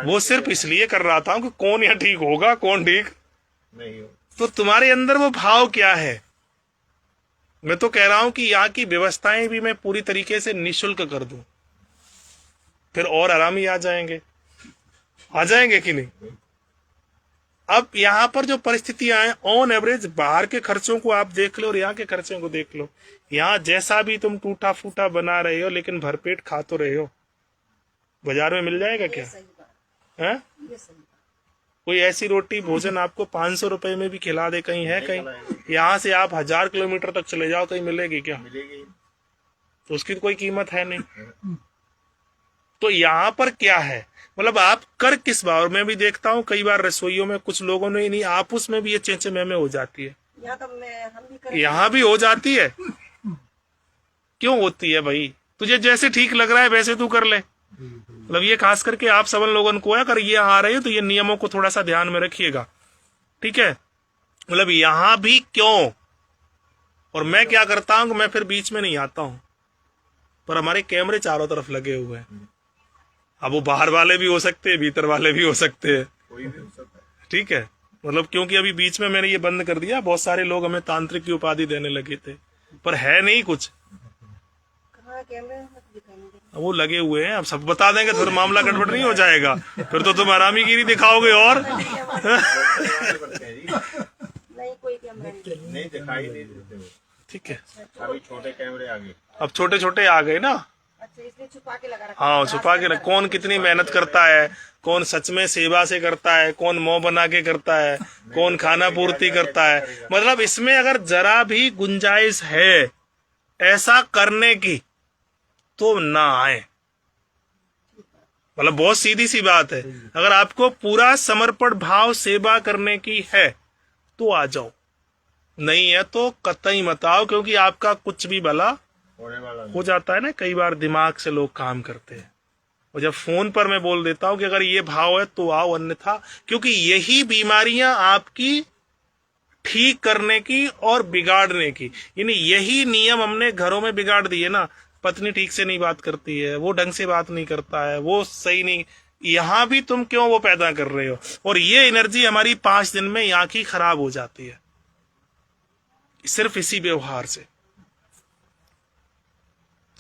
वो सिर्फ इसलिए कर रहा था कि कौन यहाँ ठीक होगा, कौन ठीक नहीं हो। तो तुम्हारे अंदर वो भाव क्या है? मैं तो कह रहा हूं कि यहाँ की व्यवस्थाएं भी मैं पूरी तरीके से निःशुल्क कर दूं, फिर और आरामी आ जाएंगे कि नहीं? अब यहाँ पर जो परिस्थितियां हैं, ऑन एवरेज बाहर के खर्चों को आप देख लो और यहाँ के खर्चों को देख लो। यहाँ जैसा भी तुम टूटा फूटा बना रहे हो, लेकिन भरपेट खा तो रहे हो। बाजार में मिल जाएगा क्या? है कोई ऐसी रोटी भोजन आपको 500 रुपए में भी खिला दे, कहीं है? कहीं यहाँ से आप 1000 किलोमीटर तक चले जाओ, कहीं मिलेगी क्या? मिलेगी तो उसकी तो कोई कीमत है नहीं। तो यहाँ पर क्या है, मतलब आप कर किस बार? मैं भी देखता हूँ कई बार रसोइयों में कुछ लोगों ने नहीं, आपस में भी ये चेंचे में हो जाती है। यहाँ भी हो जाती है। क्यों होती है भाई? तुझे जैसे ठीक लग रहा है वैसे तू कर ले। मतलब ये खास करके आप सब लोगों को है, अगर ये आ रहे हो तो ये नियमों को थोड़ा सा ध्यान में रखिएगा, ठीक है? मतलब यहाँ भी क्यों? और मैं क्या करता हूँ, मैं फिर बीच में नहीं आता हूँ, पर हमारे कैमरे चारों तरफ लगे हुए हैं। अब वो बाहर वाले भी हो सकते हैं, भीतर वाले भी हो सकते हैं, कोई भी हो सकता है, ठीक है? मतलब क्योंकि अभी बीच में मैंने ये बंद कर दिया, बहुत सारे लोग हमें तांत्रिक की उपाधि देने लगे थे, पर है नहीं कुछ। वो लगे हुए हैं, अब सब बता देंगे तो फिर मामला गड़बड़ नहीं हो जाएगा? फिर तो तुम आरामीगिरी दिखाओगे और नहीं दिखाई नहीं देते वो। ठीक है, अभी छोटे कैमरे आ गए, अब छोटे छोटे आ गए ना। इसलिए छुपा के लगा रखा। हाँ, छुपा के कौन कितनी मेहनत करता है, कौन सच में सेवा से करता है, कौन मुंह बना के करता है, कौन खाना पूर्ति करता है। मतलब इसमें अगर जरा भी गुंजाइश है ऐसा करने की तो ना आए। मतलब बहुत सीधी सी बात है, अगर आपको पूरा समर्पण भाव सेवा करने की है तो आ जाओ, नहीं है तो कतई मत आओ, क्योंकि आपका कुछ भी भला होने वाला हो जाता है ना। कई बार दिमाग से लोग काम करते हैं, और जब फोन पर मैं बोल देता हूं कि अगर ये भाव है तो आओ, अन्यथा, क्योंकि यही बीमारियां आपकी ठीक करने की और बिगाड़ने की, यानी यही नियम हमने घरों में बिगाड़ दिए ना। पत्नी ठीक से नहीं बात करती है, वो ढंग से बात नहीं करता है, वो सही नहीं, यहाँ भी तुम क्यों वो पैदा कर रहे हो? और ये एनर्जी हमारी 5 दिन में यहाँ की खराब हो जाती है, सिर्फ इसी व्यवहार से।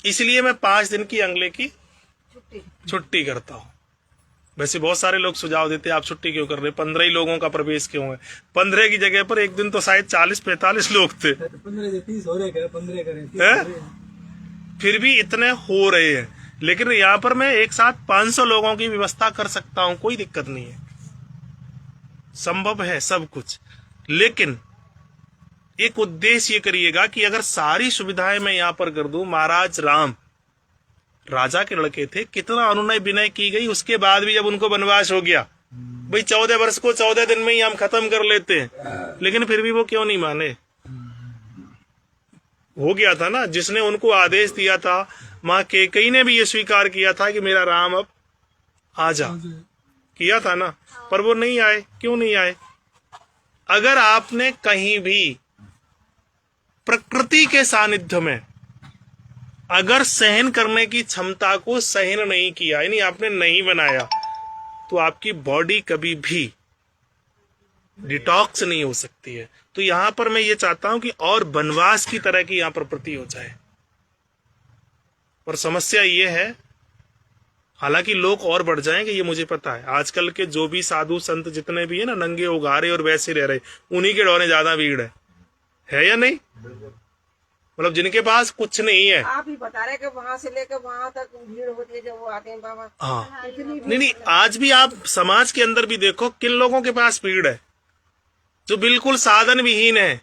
इसलिए मैं 5 दिन की अंगले की छुट्टी करता हूँ। वैसे बहुत सारे लोग सुझाव देते हैं आप छुट्टी क्यों कर रहे, 15 ही लोगों का प्रवेश क्यों है? 15 की जगह पर एक दिन तो शायद 40-45 लोग थे, 15 हो रहे, 15 करें, फिर भी इतने हो रहे हैं। लेकिन यहाँ पर मैं एक साथ 500 लोगों की व्यवस्था कर सकता हूँ, कोई दिक्कत नहीं है, संभव है सब कुछ। लेकिन एक उद्देश्य ये करिएगा कि अगर सारी सुविधाएं मैं यहाँ पर कर दूं, महाराज राम राजा के लड़के थे, कितना अनुनय विनय की गई, उसके बाद भी जब उनको वनवास हो गया, भाई 14 वर्ष को 14 दिन में ही हम खत्म कर लेते हैं, लेकिन फिर भी वो क्यों नहीं माने? हो गया था ना, जिसने उनको आदेश दिया था, माँ कैकेयी ने भी ये स्वीकार किया था कि मेरा राम अब आ जा, किया था ना, पर वो नहीं आए। क्यों नहीं आए? अगर आपने कहीं भी प्रकृति के सानिध्य में अगर सहन करने की क्षमता को सहन नहीं किया, यानी आपने नहीं बनाया, तो आपकी बॉडी कभी भी डिटॉक्स नहीं हो सकती है। तो यहां पर मैं ये चाहता हूं कि और वनवास की तरह की यहां पर प्रति हो जाए। पर समस्या ये है, हालांकि लोग और बढ़ जाएंगे, ये मुझे पता है। आजकल के जो भी साधु संत जितने भी है ना, नंगे उगारे और वैसे रह रहे, उन्हीं के डोने ज्यादा भीड़ है या नहीं? मतलब जिनके पास कुछ नहीं है। आप ही बता रहे कि वहाँ से लेकर वहाँ तक भीड़ होती है जब वो आते हैं बाबा। हाँ, नहीं, आज भी आप समाज के अंदर भी देखो किन लोगों के पास भीड़ है, जो बिल्कुल साधन विहीन है।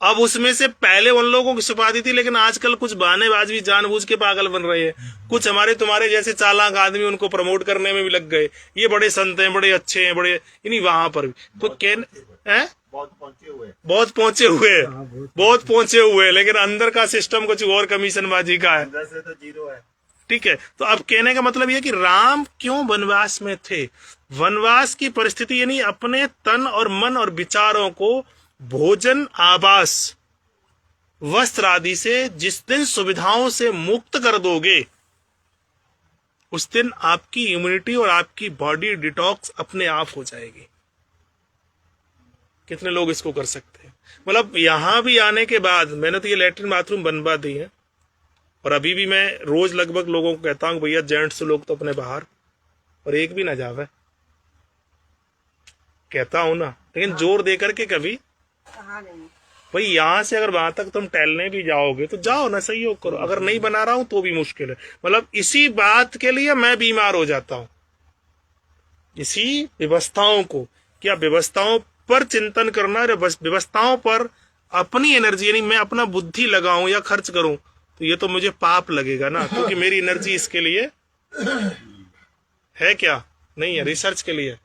अब उसमें से पहले उन लोगों की सुपारी थी, लेकिन आजकल कुछ बहानेबाज भी जानबूझ के पागल बन रहे हैं। कुछ हमारे तुम्हारे जैसे चालाक आदमी उनको प्रमोट करने में भी लग गए, ये बड़े संत हैं, बड़े अच्छे हैं, बड़े, यानी वहां पर भी तो है बहुत पहुंचे हुए, लेकिन अंदर का सिस्टम कुछ और कमीशनबाजी का है, अंदर से तो जीरो है। ठीक है। तो अब कहने का मतलब यह कि राम क्यों वनवास में थे? वनवास की परिस्थिति यानी अपने तन और मन और विचारों को भोजन, आवास, वस्त्र आदि से जिस दिन सुविधाओं से मुक्त कर दोगे, उस दिन आपकी इम्यूनिटी और आपकी बॉडी डिटॉक्स अपने आप हो जाएगी। कितने लोग इसको कर सकते हैं? मतलब यहां भी आने के बाद मैंने तो ये लैट्रिन बाथरूम बनवा दी है, और अभी भी मैं रोज लगभग लोगों को कहता हूं भैया जेंट्स लोग तो अपने बाहर, और एक भी ना जावे, कहता हूं ना, लेकिन जोर दे करके कभी कहा नहीं। भाई यहाँ से अगर वहां तक तुम टहलने भी जाओगे तो जाओ ना, सहयोग करो। अगर नहीं बना रहा हूं तो भी मुश्किल है। मतलब इसी बात के लिए मैं बीमार हो जाता हूं, इसी व्यवस्थाओं को, क्या व्यवस्थाओं पर चिंतन करना, व्यवस्थाओं पर अपनी एनर्जी यानी मैं अपना बुद्धि लगाऊं या खर्च करूं, तो ये तो मुझे पाप लगेगा ना, क्योंकि मेरी एनर्जी इसके लिए है क्या? नहीं है, रिसर्च के लिए।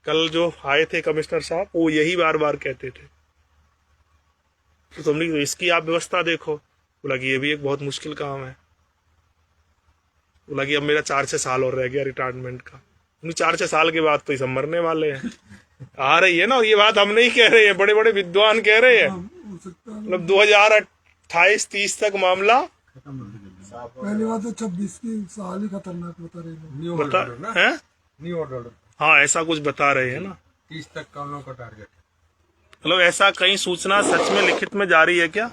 कल जो आए थे कमिश्नर साहब, वो यही बार बार कहते थे, तो तुमने तो इसकी आप व्यवस्था देखो। बोला कि ये भी एक बहुत मुश्किल काम है। बोला कि अब मेरा 4-6 साल और रह गया रिटायरमेंट का। 4-6 साल के बाद तो ये सब मरने वाले हैं। आ रही है ना, और ये बात हम नहीं कह रहे हैं, बड़े बड़े विद्वान कह रहे हैं। मतलब 2028-30 तक मामला पहली बात तो 26 की साल ही खतरनाक बता रहे बता है। न्यू ऑर्डर हाँ, ऐसा कुछ बता रहे हैं ना, 30 तक का लोगों का टारगेट। मतलब ऐसा कहीं सूचना सच में लिखित में जारी है क्या?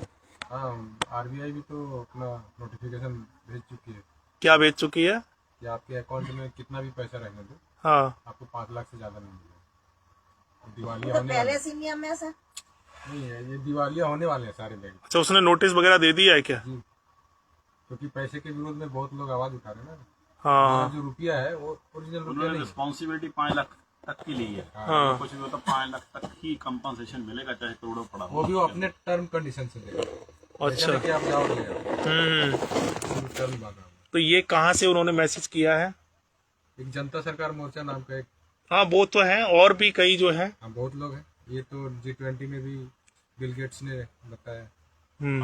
हाँ, आरबीआई भी तो अपना नोटिफिकेशन भेज चुकी है। क्या भेज चुकी है? कि आपके अकाउंट में कितना भी पैसा रहने दो, हाँ, आपको 5 लाख से ज्यादा नहीं मिलेगा। दिवालिया तो होने पहले वाले से नियम है ऐसा नहीं है, ये दिवालिया होने वाले हैं सारे बैंक। अच्छा, उसने नोटिस वगैरह दे दिया है क्या? जी, क्योंकि पैसे के विरोध में बहुत लोग आवाज उठा रहे हैं ना। हाँ, जो रुपया है वो ओरिजिनल रुपया उन्होंने नहीं। रिस्पॉन्सिबिलिटी 5 लाख तक की ली है। हाँ, कुछ भी होता 5 लाख तक ही कंपनसेशन मिलेगा, चाहे करोड़ों पड़ा हो। वो भी वो अपने टर्म कंडीशन से देगा। अच्छा। ऐसा नहीं कि आप जाओगे टर्म बाद में। तो ये कहाँ से उन्होंने मैसेज किया है? एक जनता सरकार मोर्चा नाम का एक, हाँ, वो तो है, और भी कई जो है। हाँ बहुत लोग हैं। ये तो G20 में भी बिल गेट्स ने बताया।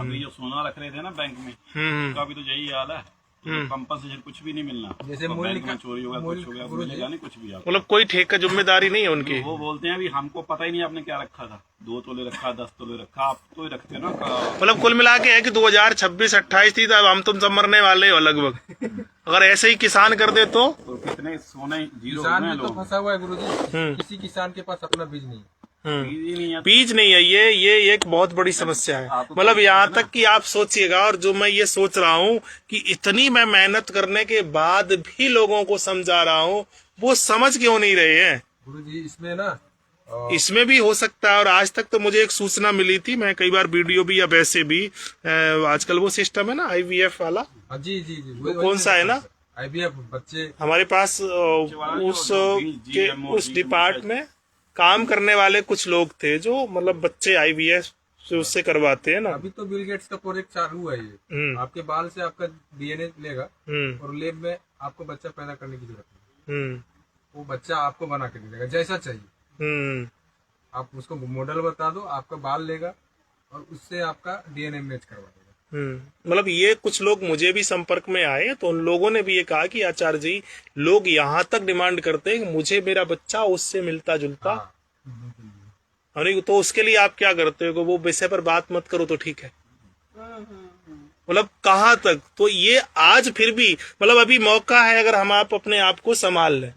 अभी जो सोना रख रहे थे ना बैंक में, उसका भी तो यही हाल है। कंपनसेशन कुछ भी नहीं मिलना। जैसे तो मूल्य बैंक में का- चोरी होगा, मूल्य- कुछ हो गया, गुरुजी, मिलेगा नहीं कुछ भी आपको। मतलब कोई ठेका जिम्मेदारी नहीं है उनकी। वो बोलते हैं अभी हमको पता ही नहीं आपने क्या रखा था, 2 तोले रखा, 10 तोले रखा, आप तो ही रखते ना। मतलब कुल मिला के है कि 2026-28 थी, तब हम तुम सब मरने वाले हो लगभग। अगर ऐसे ही किसान कर दे तो कितने सोने जीरो किसान हो गए भी तो लोग। फंसा हुआ है गुरुजी। किसी किसान के पास अपना बीज नहीं है। बीज ही नहीं है। बीज नहीं है, ये एक बहुत बड़ी समस्या है। मतलब यहाँ तक कि आप सोचिएगा, और जो मैं ये सोच रहा हूँ कि इतनी मैं मेहनत करने के बाद भी लोगों को समझा रहा हूँ, वो समझ क्यों नहीं रहे हैं? गुरुजी इसमें ना इसमें भी हो सकता है। और आज तक तो मुझे एक सूचना मिली थी, मैं कई बार वीडियो भी या वैसे भी, आजकल वो सिस्टम है ना IVF वाला, जी जी जी वो कौन सा है ना, IVF बच्चे हमारे पास उस डिपार्ट में काम करने वाले कुछ लोग थे जो मतलब बच्चे IVF से उससे करवाते हैं ना। अभी तो बिल गेट्स का प्रोजेक्ट चालू है। ये आपके बाल से आपका DNA लेगा और लैब में आपको बच्चा पैदा करने की जरूरत नहीं। वो बच्चा आपको बना के दे देगा जैसा चाहिए। आप उसको मॉडल बता दो, आपका बाल लेगा और उससे आपका DNA मैच करवा देगा। मतलब ये कुछ लोग मुझे भी संपर्क में आए, तो उन लोगों ने भी ये कहा कि आचार्य जी, लोग यहाँ तक डिमांड करते हैं कि मुझे मेरा बच्चा उससे मिलता जुलता। हाँ। तो उसके लिए आप क्या करते हो? वो विषय पर बात मत करो तो ठीक है। मतलब कहाँ तक? तो ये आज फिर भी मतलब अभी मौका है, अगर हम आप अपने आप को संभाल लें,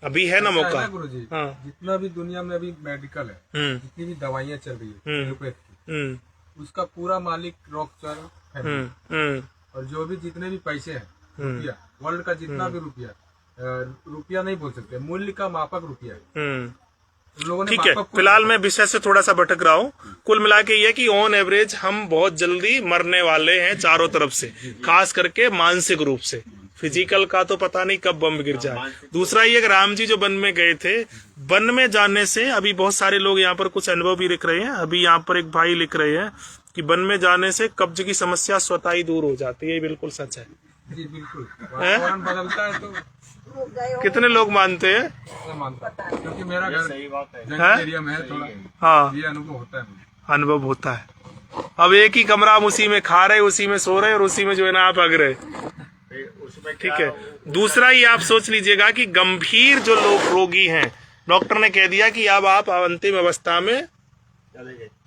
अभी है ना मौका। गुरुजी, हाँ। जितना भी दुनिया में अभी मेडिकल है, जितनी भी दवाइयाँ चल रही है एलोपैथ की, उसका पूरा मालिक रॉकफेलर फैमिली। और जो भी जितने भी पैसे हैं, रुपया, वर्ल्ड का जितना भी रुपया नहीं बोल सकते, मूल्य का मापक रुपया है। लोगों ने ठीक है, फिलहाल मैं विषय से थोड़ा सा भटक रहा हूँ। कुल मिला के ये कि ऑन एवरेज हम बहुत जल्दी मरने वाले हैं चारों तरफ से, खास करके मानसिक रूप से। फिजिकल का तो पता नहीं कब बम गिर जाए। दूसरा ये कि राम जी जो वन में गए थे, वन में जाने से अभी बहुत सारे लोग यहाँ पर कुछ अनुभव भी लिख रहे हैं। अभी यहाँ पर एक भाई लिख रहे हैं कि वन में जाने से कब्ज की समस्या स्वतः ही दूर हो जाती है। ये बिल्कुल सच है जी, बिल्कुल। वातावरण बदलता है तो कितने लोग मानते हैं? मैं मानता हूं, क्योंकि मेरा घर सही बात है। जंगल एरिया में है थोड़ा। हाँ, ये अनुभव होता है मुझे। अनुभव होता है। अब एक ही कमरा हम उसी में खा रहे, उसी में सो रहे और उसी में जो है ना आप अग रहे। उसमें ठीक है। दूसरा ये आप सोच लीजिएगा कि गंभीर जो लोग रोगी हैं, डॉक्टर ने कह दिया कि अब आप अंतिम अवस्था में,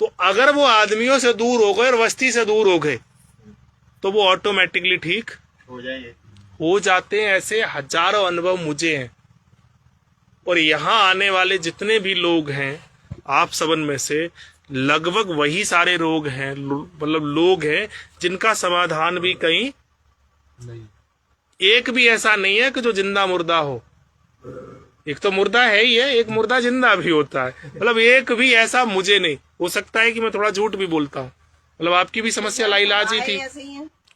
तो अगर वो आदमियों से दूर हो गए और वस्ती से दूर हो गए तो वो ऑटोमेटिकली ठीक हो जाएंगे। हो जाते हैं ऐसे हजारों अनुभव मुझे हैं। और यहाँ आने वाले जितने भी लोग हैं आप सबन में से लगभग वही सारे रोग हैं, मतलब लोग हैं जिनका समाधान भी कहीं नहीं, एक भी ऐसा नहीं है कि जो जिंदा मुर्दा हो। एक तो मुर्दा है ही है, एक मुर्दा जिंदा भी होता है, मतलब एक भी ऐसा मुझे नहीं। हो सकता है कि मैं थोड़ा झूठ भी बोलता हूँ, मतलब आपकी भी समस्या लाइलाज ही थी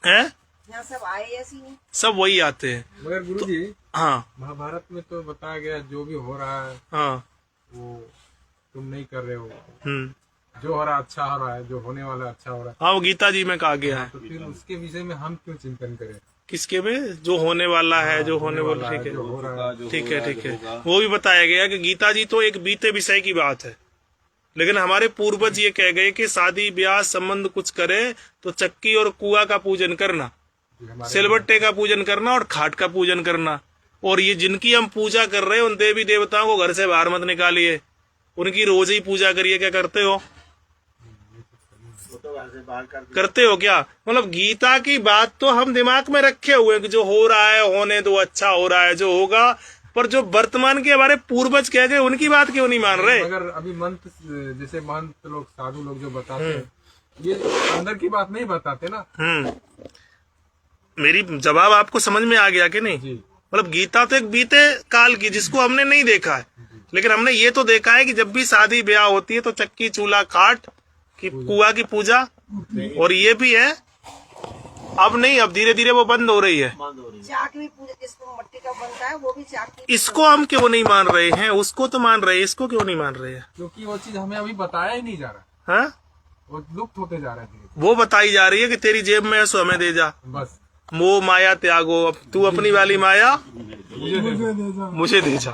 है? यहाँ सब आए ऐसे ही सब वही आते हैं। मगर गुरुजी हाँ महाभारत में तो बताया गया जो भी हो रहा है हाँ वो तुम नहीं कर रहे हो, हम्म जो हो रहा है अच्छा हो रहा है, जो होने वाला है अच्छा हो रहा है। हाँ वो गीता जी में कहा गया है। तो फिर उसके विषय में हम क्यों चिंतन करें? किसके में? जो होने वाला है, जो होने वाला, ठीक है जो हो रहा है, ठीक है ठीक है। वो भी बताया गया कि गीता जी तो एक बीते विषय की बात है, लेकिन हमारे पूर्वज ये कह गए कि शादी ब्याह संबंध कुछ करे तो चक्की और कुआ का पूजन करना, सिलबट्टे का पूजन करना और खाट का पूजन करना। और ये जिनकी हम पूजा कर रहे हैं उन देवी देवताओं को घर से बाहर मत निकालिए, उनकी रोज ही पूजा करिए। क्या करते हो? करते हो क्या? मतलब गीता की बात तो हम दिमाग में रखे हुए हैं कि जो हो रहा है होने दो, अच्छा हो रहा है जो होगा, पर जो वर्तमान के हमारे पूर्वज कह गए उनकी बात क्यों नहीं मान रहे? मगर अभी मंत्र जैसे महंत लोग साधु लोग जो बताते हैं ये अंदर की बात नहीं बताते ना। मेरी जवाब आपको समझ में आ गया कि नहीं? जी। मतलब गीता तो एक बीते काल की जिसको हमने नहीं देखा है, लेकिन हमने ये तो देखा है कि जब भी शादी ब्याह होती है तो चक्की चूल्हा काट की कुआ की पूजा, और ये भी है अब नहीं, अब धीरे धीरे वो बंद हो रही है। चाक भी पूजा जिसको मट्टी का बनता है वो भी चाक की। इसको हम क्यों नहीं मान रहे हैं? उसको तो मान रहे हैं, इसको क्यों नहीं मान रहे हैं? क्योंकि वो चीज हमें अभी बताया ही नहीं जा रहा, हाँ वो लुप्त होते जा रहे हैं। वो बताई जा रही है कि तेरी जेब में है सो हमें दे जा, बस मोह माया त्यागो, अब तू अपनी वाली माया मुझे दे जा।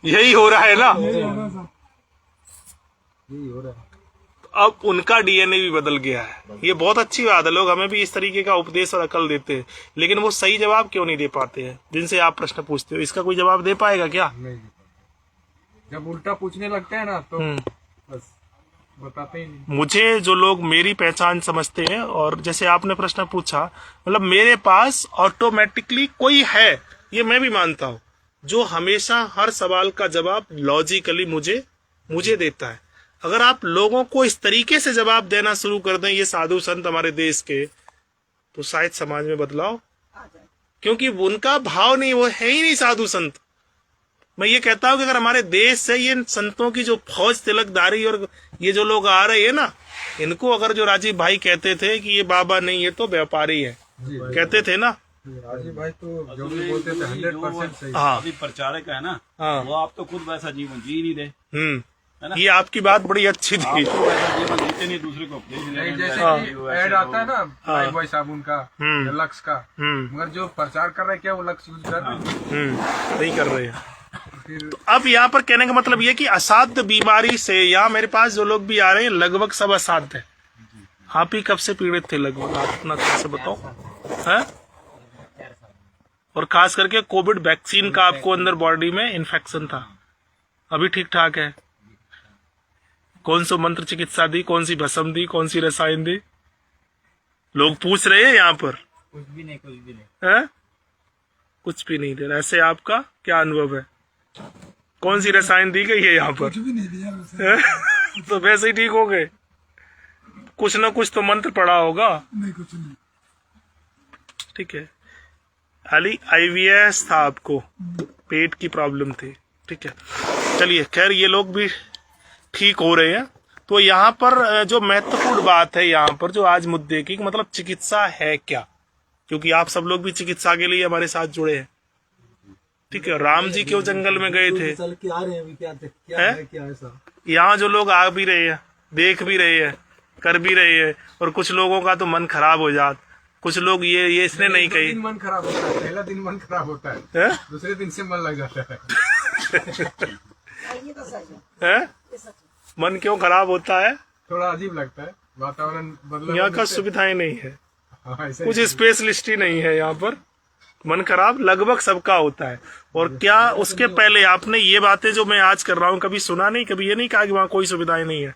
यही हो रहा है ना? यही हो रहा है। अब उनका डीएनए भी बदल गया है। ये बहुत अच्छी बात है, लोग हमें भी इस तरीके का उपदेश और अकल देते हैं, लेकिन वो सही जवाब क्यों नहीं दे पाते हैं? जिनसे आप प्रश्न पूछते हो इसका कोई जवाब दे पाएगा क्या? नहीं, जब उल्टा पूछने लगते हैं ना तो बस बताते ही नहीं। मुझे जो लोग मेरी पहचान समझते हैं, और जैसे आपने प्रश्न पूछा, मतलब मेरे पास ऑटोमेटिकली कोई है, ये मैं भी मानता हूँ, जो हमेशा हर सवाल का जवाब लॉजिकली मुझे देता है। अगर आप लोगों को इस तरीके से जवाब देना शुरू कर दें, ये साधु संत हमारे देश के, तो शायद समाज में बदलाव, क्योंकि उनका भाव नहीं, वो है ही नहीं साधु संत। मैं ये कहता हूं कि अगर हमारे देश से ये संतों की जो फौज तिलकधारी और ये जो लोग आ रहे हैं ना, इनको अगर जो राजीव भाई कहते थे कि ये बाबा नहीं ये तो व्यापारी है, कहते थे ना राजीव भाई, तो जो भी बोलते थे 100% सही। हाँ अभी प्रचारक है ना, हाँ। वो आप तो खुद वैसा जीवन जी नहीं रहे, है ना? ये आपकी बात बड़ी अच्छी थी। आप तो वैसा जीवन जीते नहीं, दूसरे को उपदेश दे रहे हैं, जैसे ऐसा कि जीओ, ऐड ऐसे आता है रहो। ना लाइफ बॉय साबुन का या लक्स का, मगर जो प्रचार कर रहे हैं क्या वो लक्स यूज कर रहे हैं? नहीं कर रहे हैं। फिर तो अब यहाँ पर कहने का मतलब ये कि असाध्य बीमारी से, यहाँ मेरे पास जो लोग भी आ रहे हैं लगभग सब असाध्य है। आप ही कब से पीड़ित थे लगभग, आप अपना कैसे बताओ है? और खास करके कोविड वैक्सीन का आपको अंदर बॉडी में इन्फेक्शन था, अभी ठीक ठाक है। कौन सा मंत्र चिकित्सा दी, कौन सी भस्म दी, कौन सी रसायन दी, लोग पूछ रहे हैं यहाँ पर। कुछ भी नहीं है? कुछ भी नहीं दे रहा। ऐसे आपका क्या अनुभव है? कौन सी रसायन दी गई है यहाँ पर? कुछ भी नहीं दिया वैसे। तो वैसे ही ठीक हो गए। कुछ ना कुछ तो मंत्र पड़ा होगा। नहीं, कुछ नहीं। ठीक है, खाली IBS था आपको, पेट की प्रॉब्लम थी, ठीक है। चलिए खैर ये लोग भी ठीक हो रहे हैं। तो यहाँ पर जो महत्वपूर्ण बात है यहाँ पर जो आज मुद्दे की, मतलब चिकित्सा है क्या, क्योंकि आप सब लोग भी चिकित्सा के लिए हमारे साथ जुड़े हैं, ठीक है। राम जी क्यों जंगल में गए थे? चल के आ रहे हैं अभी, क्या ऐसा यहाँ जो लोग आ भी रहे हैं, देख भी रहे हैं, कर भी रहे हैं, और कुछ लोगों का तो मन खराब हो जाता। कुछ लोग ये इसने नहीं कही, मन खराब होता है, पहला दिन मन खराब होता है? दूसरे दिन से मन लग जाता है। ये तो सच है? ये सच है। मन क्यों खराब होता है? थोड़ा अजीब लगता है, वातावरण बदला। यहाँ का सुविधाएं नहीं है, हाँ, ऐसा कुछ स्पेशलिस्ट ही नहीं है यहाँ पर। मन खराब लगभग सबका होता है। और क्या उसके पहले आपने ये बातें जो मैं आज कर रहा हूँ कभी सुना नहीं? कभी ये नहीं कहा कि वहाँ कोई सुविधाएं नहीं है?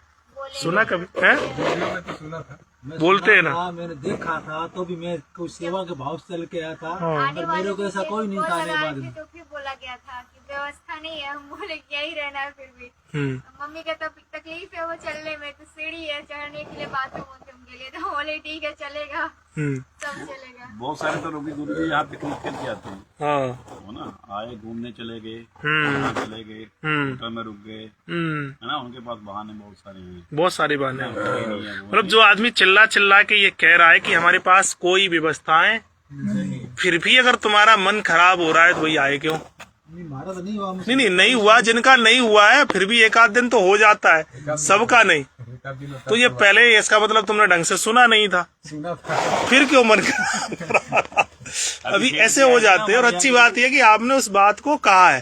सुना कभी है? वीडियो में तो सुना था। मैं बोलते हैं सुना ना। था, मैंने देखा था तो भी मैं कुछ सेवा के भाव से चल के आया था, पर मेरे को ऐसा कोई नहीं था आने बाद में। तो फिर बोला गया था कि व्यवस्था नहीं है, हम बोले यही रहना है। फिर भी मम्मी का तकलीफ है वो चलने में, तो सीढ़ी है चढ़ने के लिए, बाथरूम उनके लिए, तो बोले ठीक है चलेगा, सब चलेगा। बहुत सारे तो रोगी गुरुजी यहाँ पिकनिक करके आते हैं, हाँ वो ना आए घूमने चले गए, वहाँ चले गए, होटल में रुक गए, है ना, उनके पास बहाने बहुत सारे हैं। बहुत सारी बहाने हैं। मतलब जो आदमी चिल्ला चिल्ला के ये कह रहा है कि हमारे पास कोई व्यवस्थाएं, फिर भी अगर तुम्हारा मन खराब हो रहा है तो वही आए क्यों? नहीं, हमारा तो नहीं हुआ। नहीं हुआ, जिनका नहीं हुआ है फिर भी एक आध दिन तो हो जाता है, सबका नहीं। तो ये पहले इसका मतलब तुमने ढंग से सुना नहीं था, फिर क्यों मन खराब? अभी ऐसे हो जाते हैं। और अच्छी बात यह कि आपने उस बात को कहा है,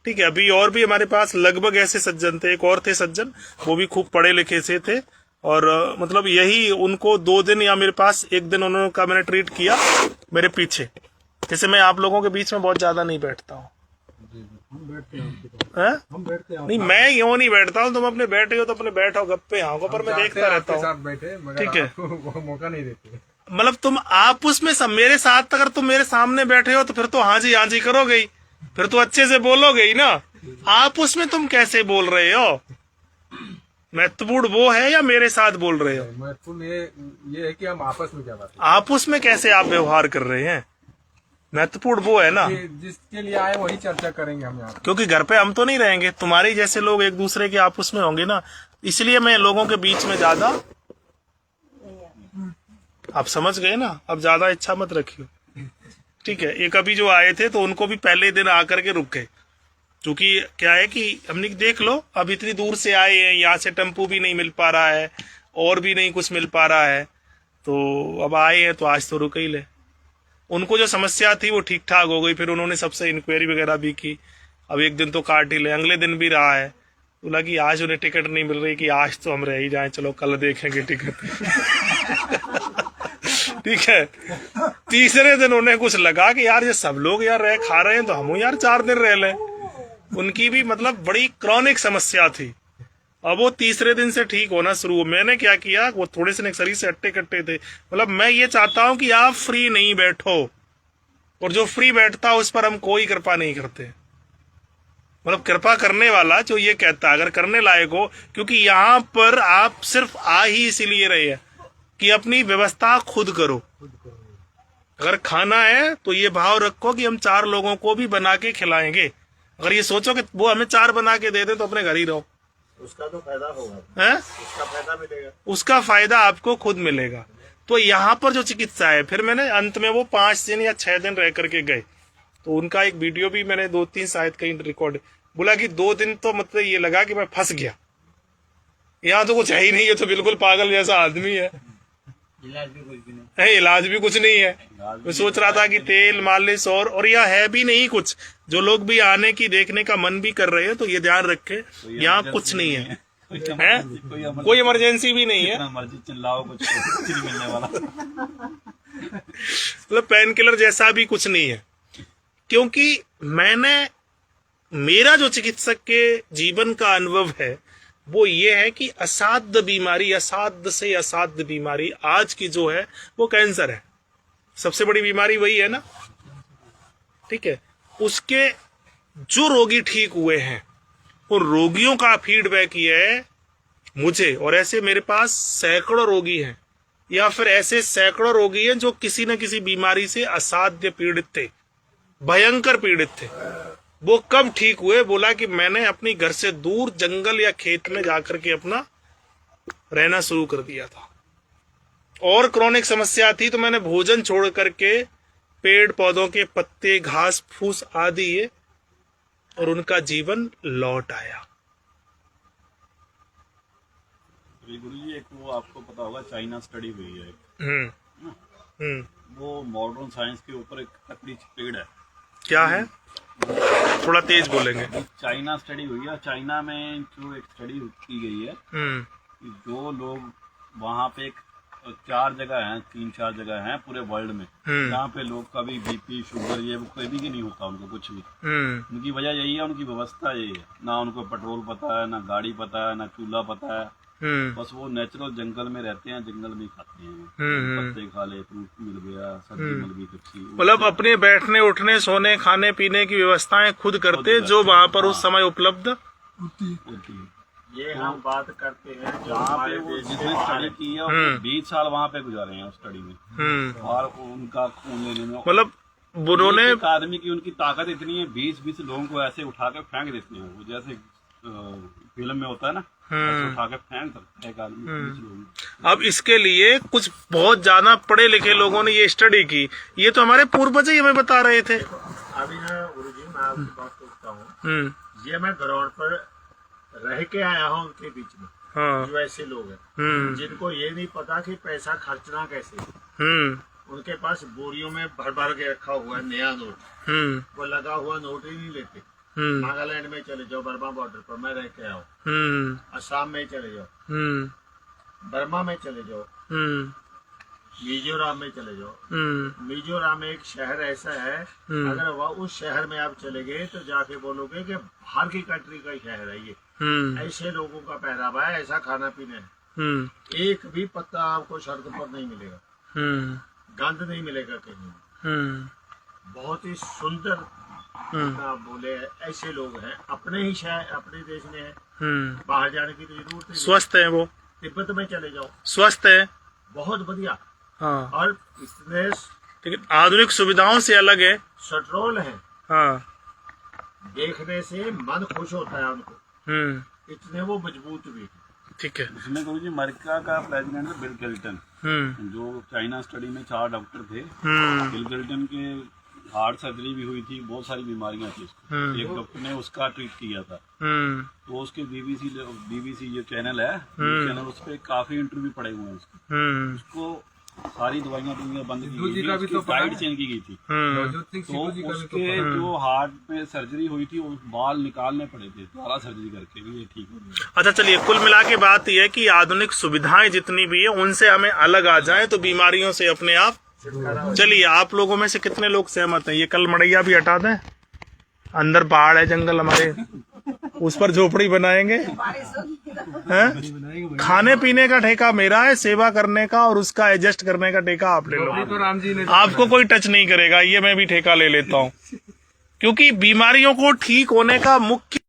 ठीक है। अभी और भी हमारे पास लगभग ऐसे सज्जन थे, एक और थे सज्जन, वो भी खूब पढ़े लिखे से थे, और मतलब यही उनको 2 दिन या मेरे पास 1 दिन उन्होंने का मैंने ट्रीट किया मेरे पीछे। जैसे मैं आप लोगों के बीच में बहुत ज्यादा नहीं बैठता हूँ, हम बैठते हैं, हम बैठते हैं। नहीं, मैं यूँ नहीं बैठता हूँ, तुम अपने बैठे हो तो अपने बैठो गप्पे हाँको, पर मैं देखता रहता हूँ, ठीक है। मौका नहीं देते। मतलब तुम आपस में सब मेरे साथ, अगर तुम मेरे सामने बैठे हो तो फिर तो हाँ जी करोगे ही, फिर तो अच्छे से बोलोगे ही ना। आपस में तुम कैसे बोल रहे हो? महत्वपूर्ण वो है या मेरे साथ बोल रहे हो? महत्वपूर्ण ये है कि हम आपस में क्या बात आपस में कैसे आप व्यवहार कर रहे हैं, महत्वपूर्ण वो है ना। जिसके लिए आए वही चर्चा करेंगे हम यहाँ, क्योंकि घर पे हम तो नहीं रहेंगे, तुम्हारे जैसे लोग एक दूसरे के आपस में होंगे ना, इसलिए मैं लोगों के बीच में ज्यादा, आप समझ गए ना, अब ज्यादा इच्छा मत रखियो, ठीक है। एक अभी जो आए थे तो उनको भी पहले दिन आकर के रुक गए, क्योंकि क्या है कि हमने देख लो अब इतनी दूर से आए हैं, यहाँ से टेम्पू भी नहीं मिल पा रहा है और भी नहीं कुछ मिल पा रहा है, तो अब आए हैं तो आज तो रुक ही ले। उनको जो समस्या थी वो ठीक ठाक हो गई, फिर उन्होंने सबसे इंक्वायरी वगैरह भी की, अब 1 दिन तो काट ही ले, अगले दिन भी रहा है, बोला कि आज उन्हें टिकट नहीं मिल रही कि आज तो हम रह ही जाएं, चलो कल देखेंगे टिकट। ठीक है। तीसरे दिन उन्हें कुछ लगा कि यार ये सब लोग यार रह खा रहे हैं तो हम यार 4 दिन रह लें। उनकी भी मतलब बड़ी क्रॉनिक समस्या थी, अब वो तीसरे दिन से ठीक होना शुरू हो। मैंने क्या किया, वो थोड़े से शरीर से अट्टे कट्टे थे, मतलब मैं ये चाहता हूं कि आप फ्री नहीं बैठो, और जो फ्री बैठता है उस पर हम कोई कृपा नहीं करते। मतलब कृपा करने वाला जो ये कहता है अगर करने लायक हो, क्योंकि यहाँ पर आप सिर्फ आ ही इसीलिए रहे हैं कि अपनी व्यवस्था खुद करो। अगर खाना है तो ये भाव रखो कि हम 4 लोगों को भी बना के खिलाएंगे। अगर ये सोचो कि वो हमें 4 बना के दे दे तो अपने घर ही रहो, उसका तो फायदा होगा, है उसका फायदा मिलेगा, उसका फायदा आपको खुद मिलेगा। तो यहाँ पर जो चिकित्सा है, फिर मैंने अंत में वो 5 दिन या 6 दिन रह करके गए, तो उनका एक वीडियो भी मैंने 2-3 शायद कहीं रिकॉर्ड, बोला कि 2 दिन तो मतलब ये लगा कि मैं फंस गया, यहाँ तो कुछ है ही नहीं, ये तो बिल्कुल पागल जैसा आदमी है, इलाज भी कुछ नहीं है। मैं सोच रहा था कि तेल मालिश और यह है भी नहीं कुछ। जो लोग भी आने की देखने का मन भी कर रहे हैं तो ये ध्यान रखे, यहाँ कुछ नहीं है, कोई इमरजेंसी भी नहीं है, मर्जी चिल्लाओ कुछ नहीं मिलने वाला, मतलब पेन किलर जैसा भी कुछ नहीं है। क्योंकि मेरा जो चिकित्सक के जीवन का अनुभव है वो ये है कि असाध्य बीमारी, असाध्य से असाध्य बीमारी आज की जो है वो कैंसर है, सबसे बड़ी बीमारी वही है ना, ठीक है। उसके जो रोगी ठीक हुए हैं उन रोगियों का फीडबैक ये है मुझे, और ऐसे मेरे पास सैकड़ों रोगी हैं, या फिर ऐसे सैकड़ों रोगी हैं जो किसी न किसी बीमारी से असाध्य पीड़ित थे, भयंकर पीड़ित थे। वो कब ठीक हुए, बोला कि मैंने अपनी घर से दूर जंगल या खेत में जाकर के अपना रहना शुरू कर दिया था, और क्रॉनिक समस्या थी तो मैंने भोजन छोड़ करके पेड़ पौधों के पत्ते घास फूस आदि ये, और उनका जीवन लौट आया। गुरु जी, एक वो आपको पता होगा चाइना स्टडी हुई है, वो मॉडर्न साइंस के ऊपर एक लकड़ी पेड़ है, क्या है, थोड़ा तेज बोलेंगे। चाइना स्टडी हुई है, चाइना में जो एक स्टडी की गई है कि जो लोग वहाँ पे 4 जगह हैं, 3-4 जगह हैं पूरे वर्ल्ड में जहाँ पे लोग का भी बीपी शुगर ये कोई भी नहीं होता उनको कुछ भी। उनकी वजह यही है, उनकी व्यवस्था यही है, ना उनको पेट्रोल पता है, ना गाड़ी पता है, ना चूल्हा पता है, बस वो नेचुरल जंगल में रहते हैं, जंगल में खाते हैं, पत्ते खा ले, फ्रूट मिल गया, सब्जी मिल गई कच्ची। मतलब अपने बैठने उठने सोने खाने पीने की व्यवस्थाएं खुद करते जो वहाँ पर उस समय उपलब्ध होती है। ये हम बात करते हैं जो जहाँ पे हमारे वो देश जिसने स्टडी की है 20 साल वहाँ पे गुजारे हैं स्टडी में, और उनका खून लेने में मतलब उन्होंने एक आदमी की उनकी ताकत इतनी है, 20-20 लोगों को ऐसे उठा के फेंक देते हैं। वो जैसे फिल्म में होता है ना, ऐसे उठा के फेंक सकता है एक आदमी 20 लोग। अब इसके लिए कुछ बहुत ज्यादा पढ़े लिखे लोगों ने ये स्टडी की, ये तो हमारे पूर्वज ही हमें बता रहे थे। अभी ना गुरुजी मैं आपकी बात करता हूँ, ये मैं ग्राउंड पर रह के आया हूँ उनके बीच में। हाँ। जो ऐसे लोग हैं जिनको ये नहीं पता कि पैसा खर्चना कैसे, उनके पास बोरियों में भर भर के रखा हुआ है नया नोट, वो लगा हुआ नोट ही नहीं लेते। नागालैंड में चले जाओ, बर्मा बॉर्डर पर मैं रह के आया हूँ, असम में चले जाओ, बर्मा में चले जाओ, मिजोरम में चले जाओ। मिजोरम में एक शहर ऐसा है, अगर वह उस शहर में आप चले गए तो जाके बोलोगे कि बाहर की कंट्री का शहर है ये। ऐसे लोगों का पहरावा है, ऐसा खाना पीना है, एक भी पत्ता आपको सड़क पर नहीं मिलेगा, गंद नहीं मिलेगा कहीं। बहुत ही सुंदर आप बोले, ऐसे लोग हैं अपने ही शहर अपने देश में है, बाहर जाने की तो जरूरत नहीं। स्वस्थ है वो, तिब्बत में चले जाओ, स्वस्थ है, बहुत बढ़िया। हाँ। और इतने लेकिन आधुनिक सुविधाओं से अलग है। स्ट्रोल है, हाँ। देखने से मन खुश होता है उनको, इतने वो मजबूत भी। ठीक है। उसमें गुरुजी अमेरिका का प्रेसिडेंट है बिल क्लिंटन, जो चाइना स्टडी में 4 डॉक्टर थे। बिल क्लिंटन के हार्ट सर्जरी भी हुई थी, बहुत सारी बीमारियां थी उसको, एक डॉक्टर ने उसका ट्रीट किया था। तो उसके बीबीसी जो चैनल है, चैनल उस पर काफी इंटरव्यू पड़े हुए हैं उसके। उसको सारी दवाइयां बंद की गई थी, उसकी डाइट चेंज की गई थी। तो उसके जो हार्ट में सर्जरी हुई थी, उस बाल निकालने पड़े थे, दोबारा सर्जरी करके भी ये ठीक हो गया। अच्छा चलिए, कुल मिला के बात यह है कि आधुनिक सुविधाएं जितनी भी है उनसे हमें अलग आ जाए तो बीमारियों से अपने आप। चलिए, आप लोगों में से कितने लोग सहमत हैं ये कल मड़ैया भी हटा दें? अंदर पहाड़ है, जंगल हमारे, उस पर झोपड़ी बनाएंगे हैं? खाने पीने का ठेका मेरा है, सेवा करने का और उसका एडजस्ट करने का ठेका आप ले लो। तो राम जी ने आपको कोई टच नहीं करेगा, ये मैं भी ठेका ले लेता हूँ, क्योंकि बीमारियों को ठीक होने का मुख्य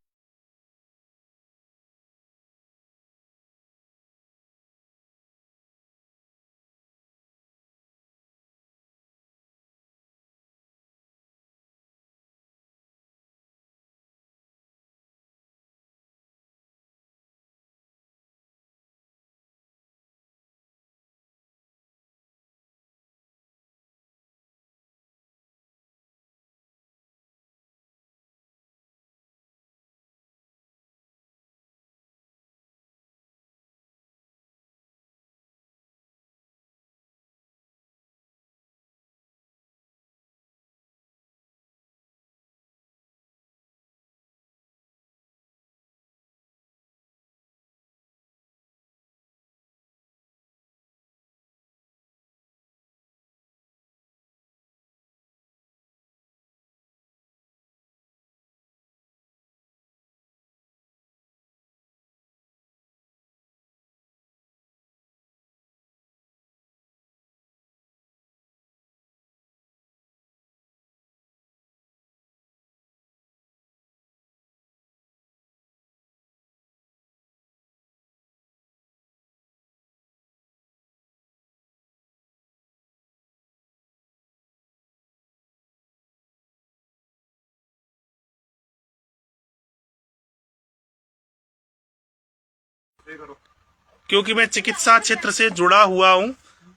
क्योंकि मैं चिकित्सा क्षेत्र से जुड़ा हुआ हूं,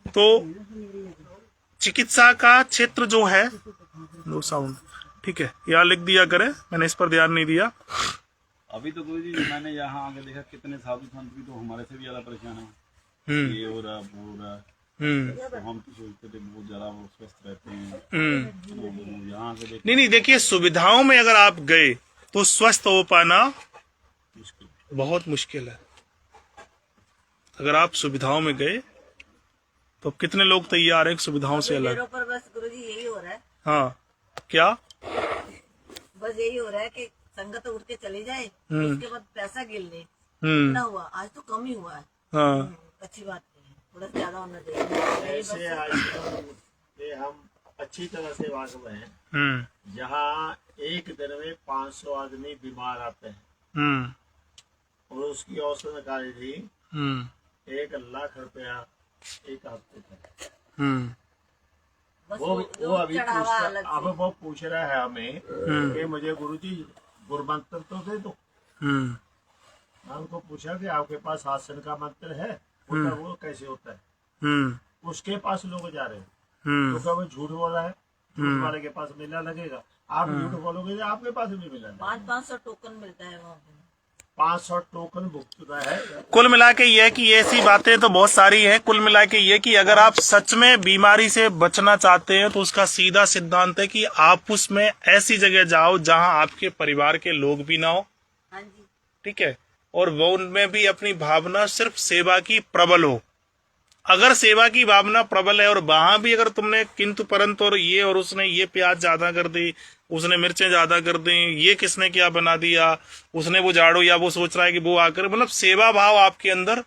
तो चिकित्सा का क्षेत्र जो है, नो साउंड, ठीक है, यहाँ लिख दिया करे, मैंने इस पर ध्यान नहीं दिया। अभी तो गुरुजी मैंने यहाँ आगे देखा कितने साधु संत भी तो हमारे से भी ज्यादा परेशान है, ये हो रहा वो हो रहा। तो हम तो सोचते थे बहुत ज्यादा वो स्वस्थ रहते हैं, यहाँ से नहीं, देखिए, सुविधाओं में अगर आप गए तो स्वस्थ हो पाना बहुत मुश्किल है। अगर आप सुविधाओं में गए तो कितने लोग तैयार हैं सुविधाओं से अलग? पर बस गुरुजी यही हो रहा है। हाँ, क्या बस यही हो रहा है कि संगत उठ के चली जाए, उसके बाद पैसा गिन ले, ना हुआ, आज तो कम ही हुआ है। हाँ अच्छी बात नहीं है, थोड़ा ज्यादा होना चाहिए। ऐसे आजकल ये हम अच्छी तरह से वाकफ हैं, जहाँ एक दिन में 500 आदमी बीमार आते हैं और उसकी औसत कार्य थी 1 लाख रुपया एक हफ्ते तक। वो अभी अब वो पूछ रहा है हमें कि मुझे गुरुजी गुरुमंत्र तो दे दो। मैं उनको पूछा कि आपके पास आसन का मंत्र है, वो कैसे होता है? उसके पास लोग जा रहे हैं, तो क्या वो झूठ बोल रहा है? झूठ वाले के पास मेला लगेगा, आप झूठ बोलोगे तो आपके पास भी मेला लगेगा। 500 टोकन मिलता है वहाँ पे, 500 टोकन बुक चुका है। कुल मिला के ये कि ऐसी बातें तो बहुत सारी हैं। कुल मिला के ये कि अगर आप सच में बीमारी से बचना चाहते हैं तो उसका सीधा सिद्धांत है कि आप उसमें ऐसी जगह जाओ जहां आपके परिवार के लोग भी ना हो। हाँ जी, ठीक है, और वो उनमें भी अपनी भावना सिर्फ सेवा की प्रबल हो। अगर सेवा की भावना प्रबल है और वहां भी अगर तुमने किंतु परंतु और ये और उसने ये प्याज ज्यादा कर दी, उसने मिर्चें ज्यादा कर दी, ये किसने क्या बना दिया, उसने वो झाड़ू, या वो सोच रहा है कि वो आकर, मतलब सेवा भाव आपके अंदर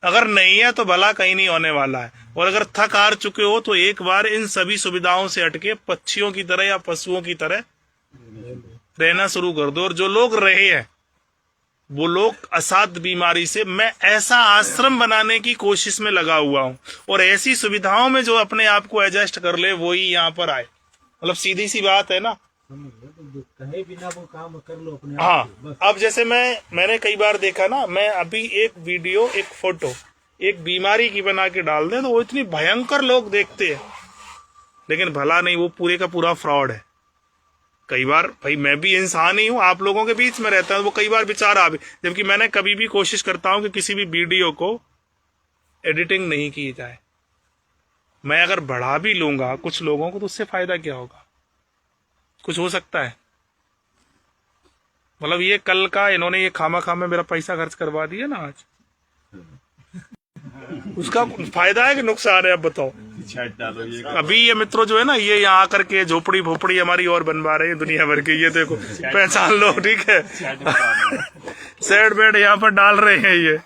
अगर नहीं है तो भला कहीं नहीं होने वाला है। और अगर थक हार चुके हो तो एक बार इन सभी सुविधाओं से हटके पक्षियों की तरह या पशुओं की तरह रहना शुरू कर दो। और जो लोग रहे हैं वो लोग असाध्य बीमारी से, मैं ऐसा आश्रम बनाने की कोशिश में लगा हुआ हूँ और ऐसी सुविधाओं में जो अपने आप को एडजस्ट कर ले वही यहाँ पर आए। मतलब सीधी सी बात है ना। कहे बिना वो काम कर लो अपने आप। हाँ, अब जैसे मैंने कई बार देखा ना, मैं अभी एक वीडियो, एक फोटो एक बीमारी की बना के डाल दे तो वो इतनी भयंकर लोग देखते हैं, लेकिन भला नहीं, वो पूरे का पूरा फ्रॉड है। कई बार भाई मैं भी इंसान ही हूँ, आप लोगों के बीच में रहता हूँ, वो कई बार बेचारा भी, जबकि मैंने कभी भी कोशिश करता हूँ कि किसी भी वीडियो को एडिटिंग नहीं की जाए। मैं अगर बढ़ा भी लूंगा कुछ लोगों को तो उससे फायदा क्या होगा? कुछ हो सकता है? मतलब ये कल का इन्होंने ये खामा में मेरा पैसा खर्च करवा दिया ना आज, उसका फायदा है कि नुकसान है? अब बताओ। अभी ये मित्रों जो है ना, ये यहाँ आकर के झोपड़ी भोपड़ी हमारी और बनवा रहे हैं दुनिया भर के, ये देखो पहचान लो, ठीक है, सेट बेड यहाँ पर डाल रहे हैं ये,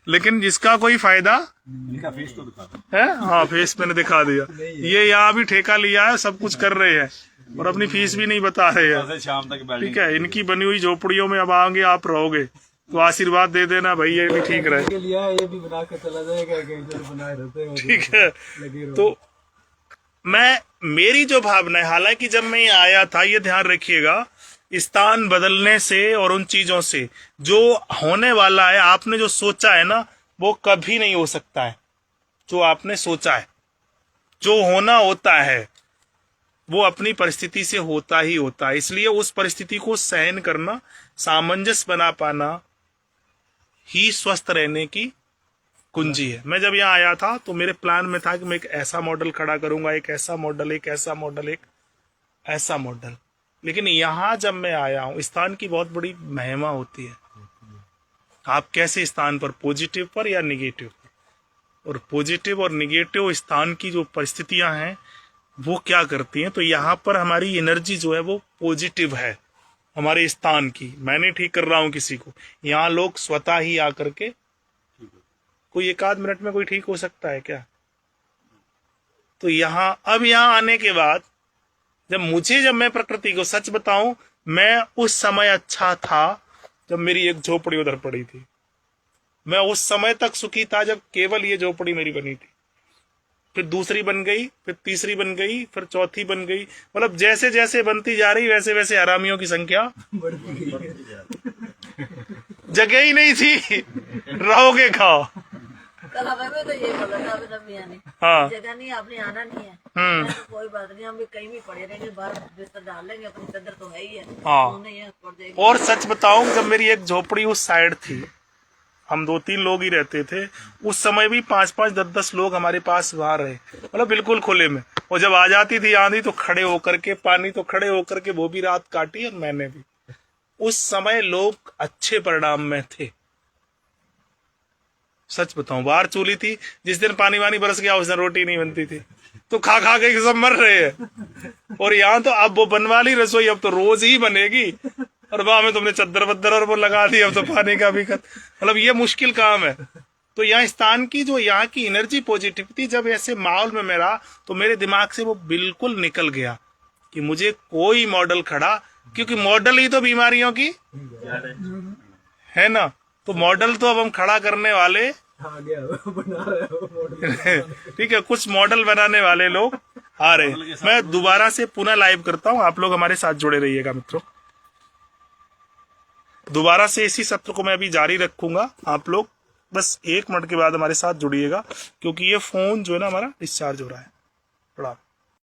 लेकिन जिसका कोई फायदा इनका फेस तो दिखा है। हाँ, फेस मैंने दिखा दिया। ये यहाँ भी ठेका लिया है, सब कुछ कर रहे हैं और अपनी फीस भी नहीं बता रहे हैं। शाम तक ठीक है, इनकी बनी हुई झोपड़ियों में अब आएंगे, आप रहोगे तो आशीर्वाद दे देना भाई, ये भी ठीक रहे। ये भी बना के चला जाएगा, बनाए रहते हैं। ठीक है, तो मेरी जो भावना है, हालांकि जब मैं यहाँ आया था, ये ध्यान रखिएगा, स्थान बदलने से और उन चीजों से जो होने वाला है, आपने जो सोचा है ना, वो कभी नहीं हो सकता है। जो आपने सोचा है, जो होना होता है, वो अपनी परिस्थिति से होता ही होता है। इसलिए उस परिस्थिति को सहन करना, सामंजस्य बना पाना ही स्वस्थ रहने की कुंजी है। मैं जब यहाँ आया था तो मेरे प्लान में था कि मैं एक ऐसा मॉडल खड़ा करूंगा, एक ऐसा मॉडल, एक ऐसा मॉडल, एक ऐसा मॉडल। लेकिन यहाँ जब मैं आया हूँ, स्थान की बहुत बड़ी महिमा होती है। आप कैसे स्थान पर, पॉजिटिव पर या निगेटिव पर, और पॉजिटिव और निगेटिव स्थान की जो परिस्थितियां हैं वो क्या करती हैं। तो यहाँ पर हमारी एनर्जी जो है वो पॉजिटिव है हमारे स्थान की। मैं नहीं ठीक कर रहा हूँ किसी को, यहाँ लोग स्वतः ही आकर के, कोई 1 आध मिनट में कोई ठीक हो सकता है क्या? तो यहाँ अब यहाँ आने के बाद जब मैं प्रकृति को सच बताऊं, मैं उस समय अच्छा था जब मेरी एक झोपड़ी उधर पड़ी थी। मैं उस समय तक सुखी था जब केवल ये झोपड़ी मेरी बनी थी, फिर दूसरी बन गई, फिर तीसरी बन गई, फिर चौथी बन गई। मतलब जैसे जैसे बनती जा रही वैसे वैसे हरामियों की संख्या बढ़ती जा रही। जगह ही नहीं थी, रहोगे खाओ। कल हमें तो ये बोला था अभी ने, हाँ, जगह नहीं, आपने आना नहीं है। तो कोई बात नहीं, हम भी कहीं भी पड़े रहेंगे, बाहर बिस्तर डाल लेंगे, अपनी चादर तो है ही है। हाँ, और सच बताऊं, जब मेरी एक झोपड़ी उस साइड थी, हम 2-3 लोग ही रहते थे, उस समय भी 5-5, 10-10 लोग हमारे पास वहां रहे, मतलब बिल्कुल खुले में। और जब आ जाती थी आंधी तो खड़े होकर के, पानी तो खड़े होकर के वो भी रात काटी और मैंने भी। उस समय लोग अच्छे परिणाम में थे, सच बताऊं। बाहर चूल्ही थी, जिस दिन पानी वानी बरस गया उस दिन रोटी नहीं बनती थी, तो खा खा के सब मर रहे हैं। और यहाँ तो अब वो बनवा ली रसोई, अब तो रोज ही बनेगी। और वहां में तुमने चद्दर वद्दर और वो लगा दी, अब तो पानी का भी मतलब ये मुश्किल काम है। तो यहाँ स्थान की जो यहाँ की एनर्जी पॉजिटिविटी जब ऐसे माहौल में मैं रहा तो मेरे दिमाग से वो बिल्कुल निकल गया कि मुझे कोई मॉडल खड़ा, क्योंकि मॉडल ही तो बीमारियों की है ना, तो मॉडल तो अब हम खड़ा करने वाले ठीक है, कुछ मॉडल बनाने वाले लोग आ रहे हैं। मैं दोबारा से पुनः लाइव करता हूँ, आप लोग हमारे साथ जुड़े रहिएगा मित्रों। दोबारा से इसी सत्र को मैं अभी जारी रखूंगा, आप लोग बस 1 मिनट के बाद हमारे साथ जुड़िएगा, क्योंकि ये फोन जो है ना हमारा डिस्चार्ज हो रहा है। प्रणाम।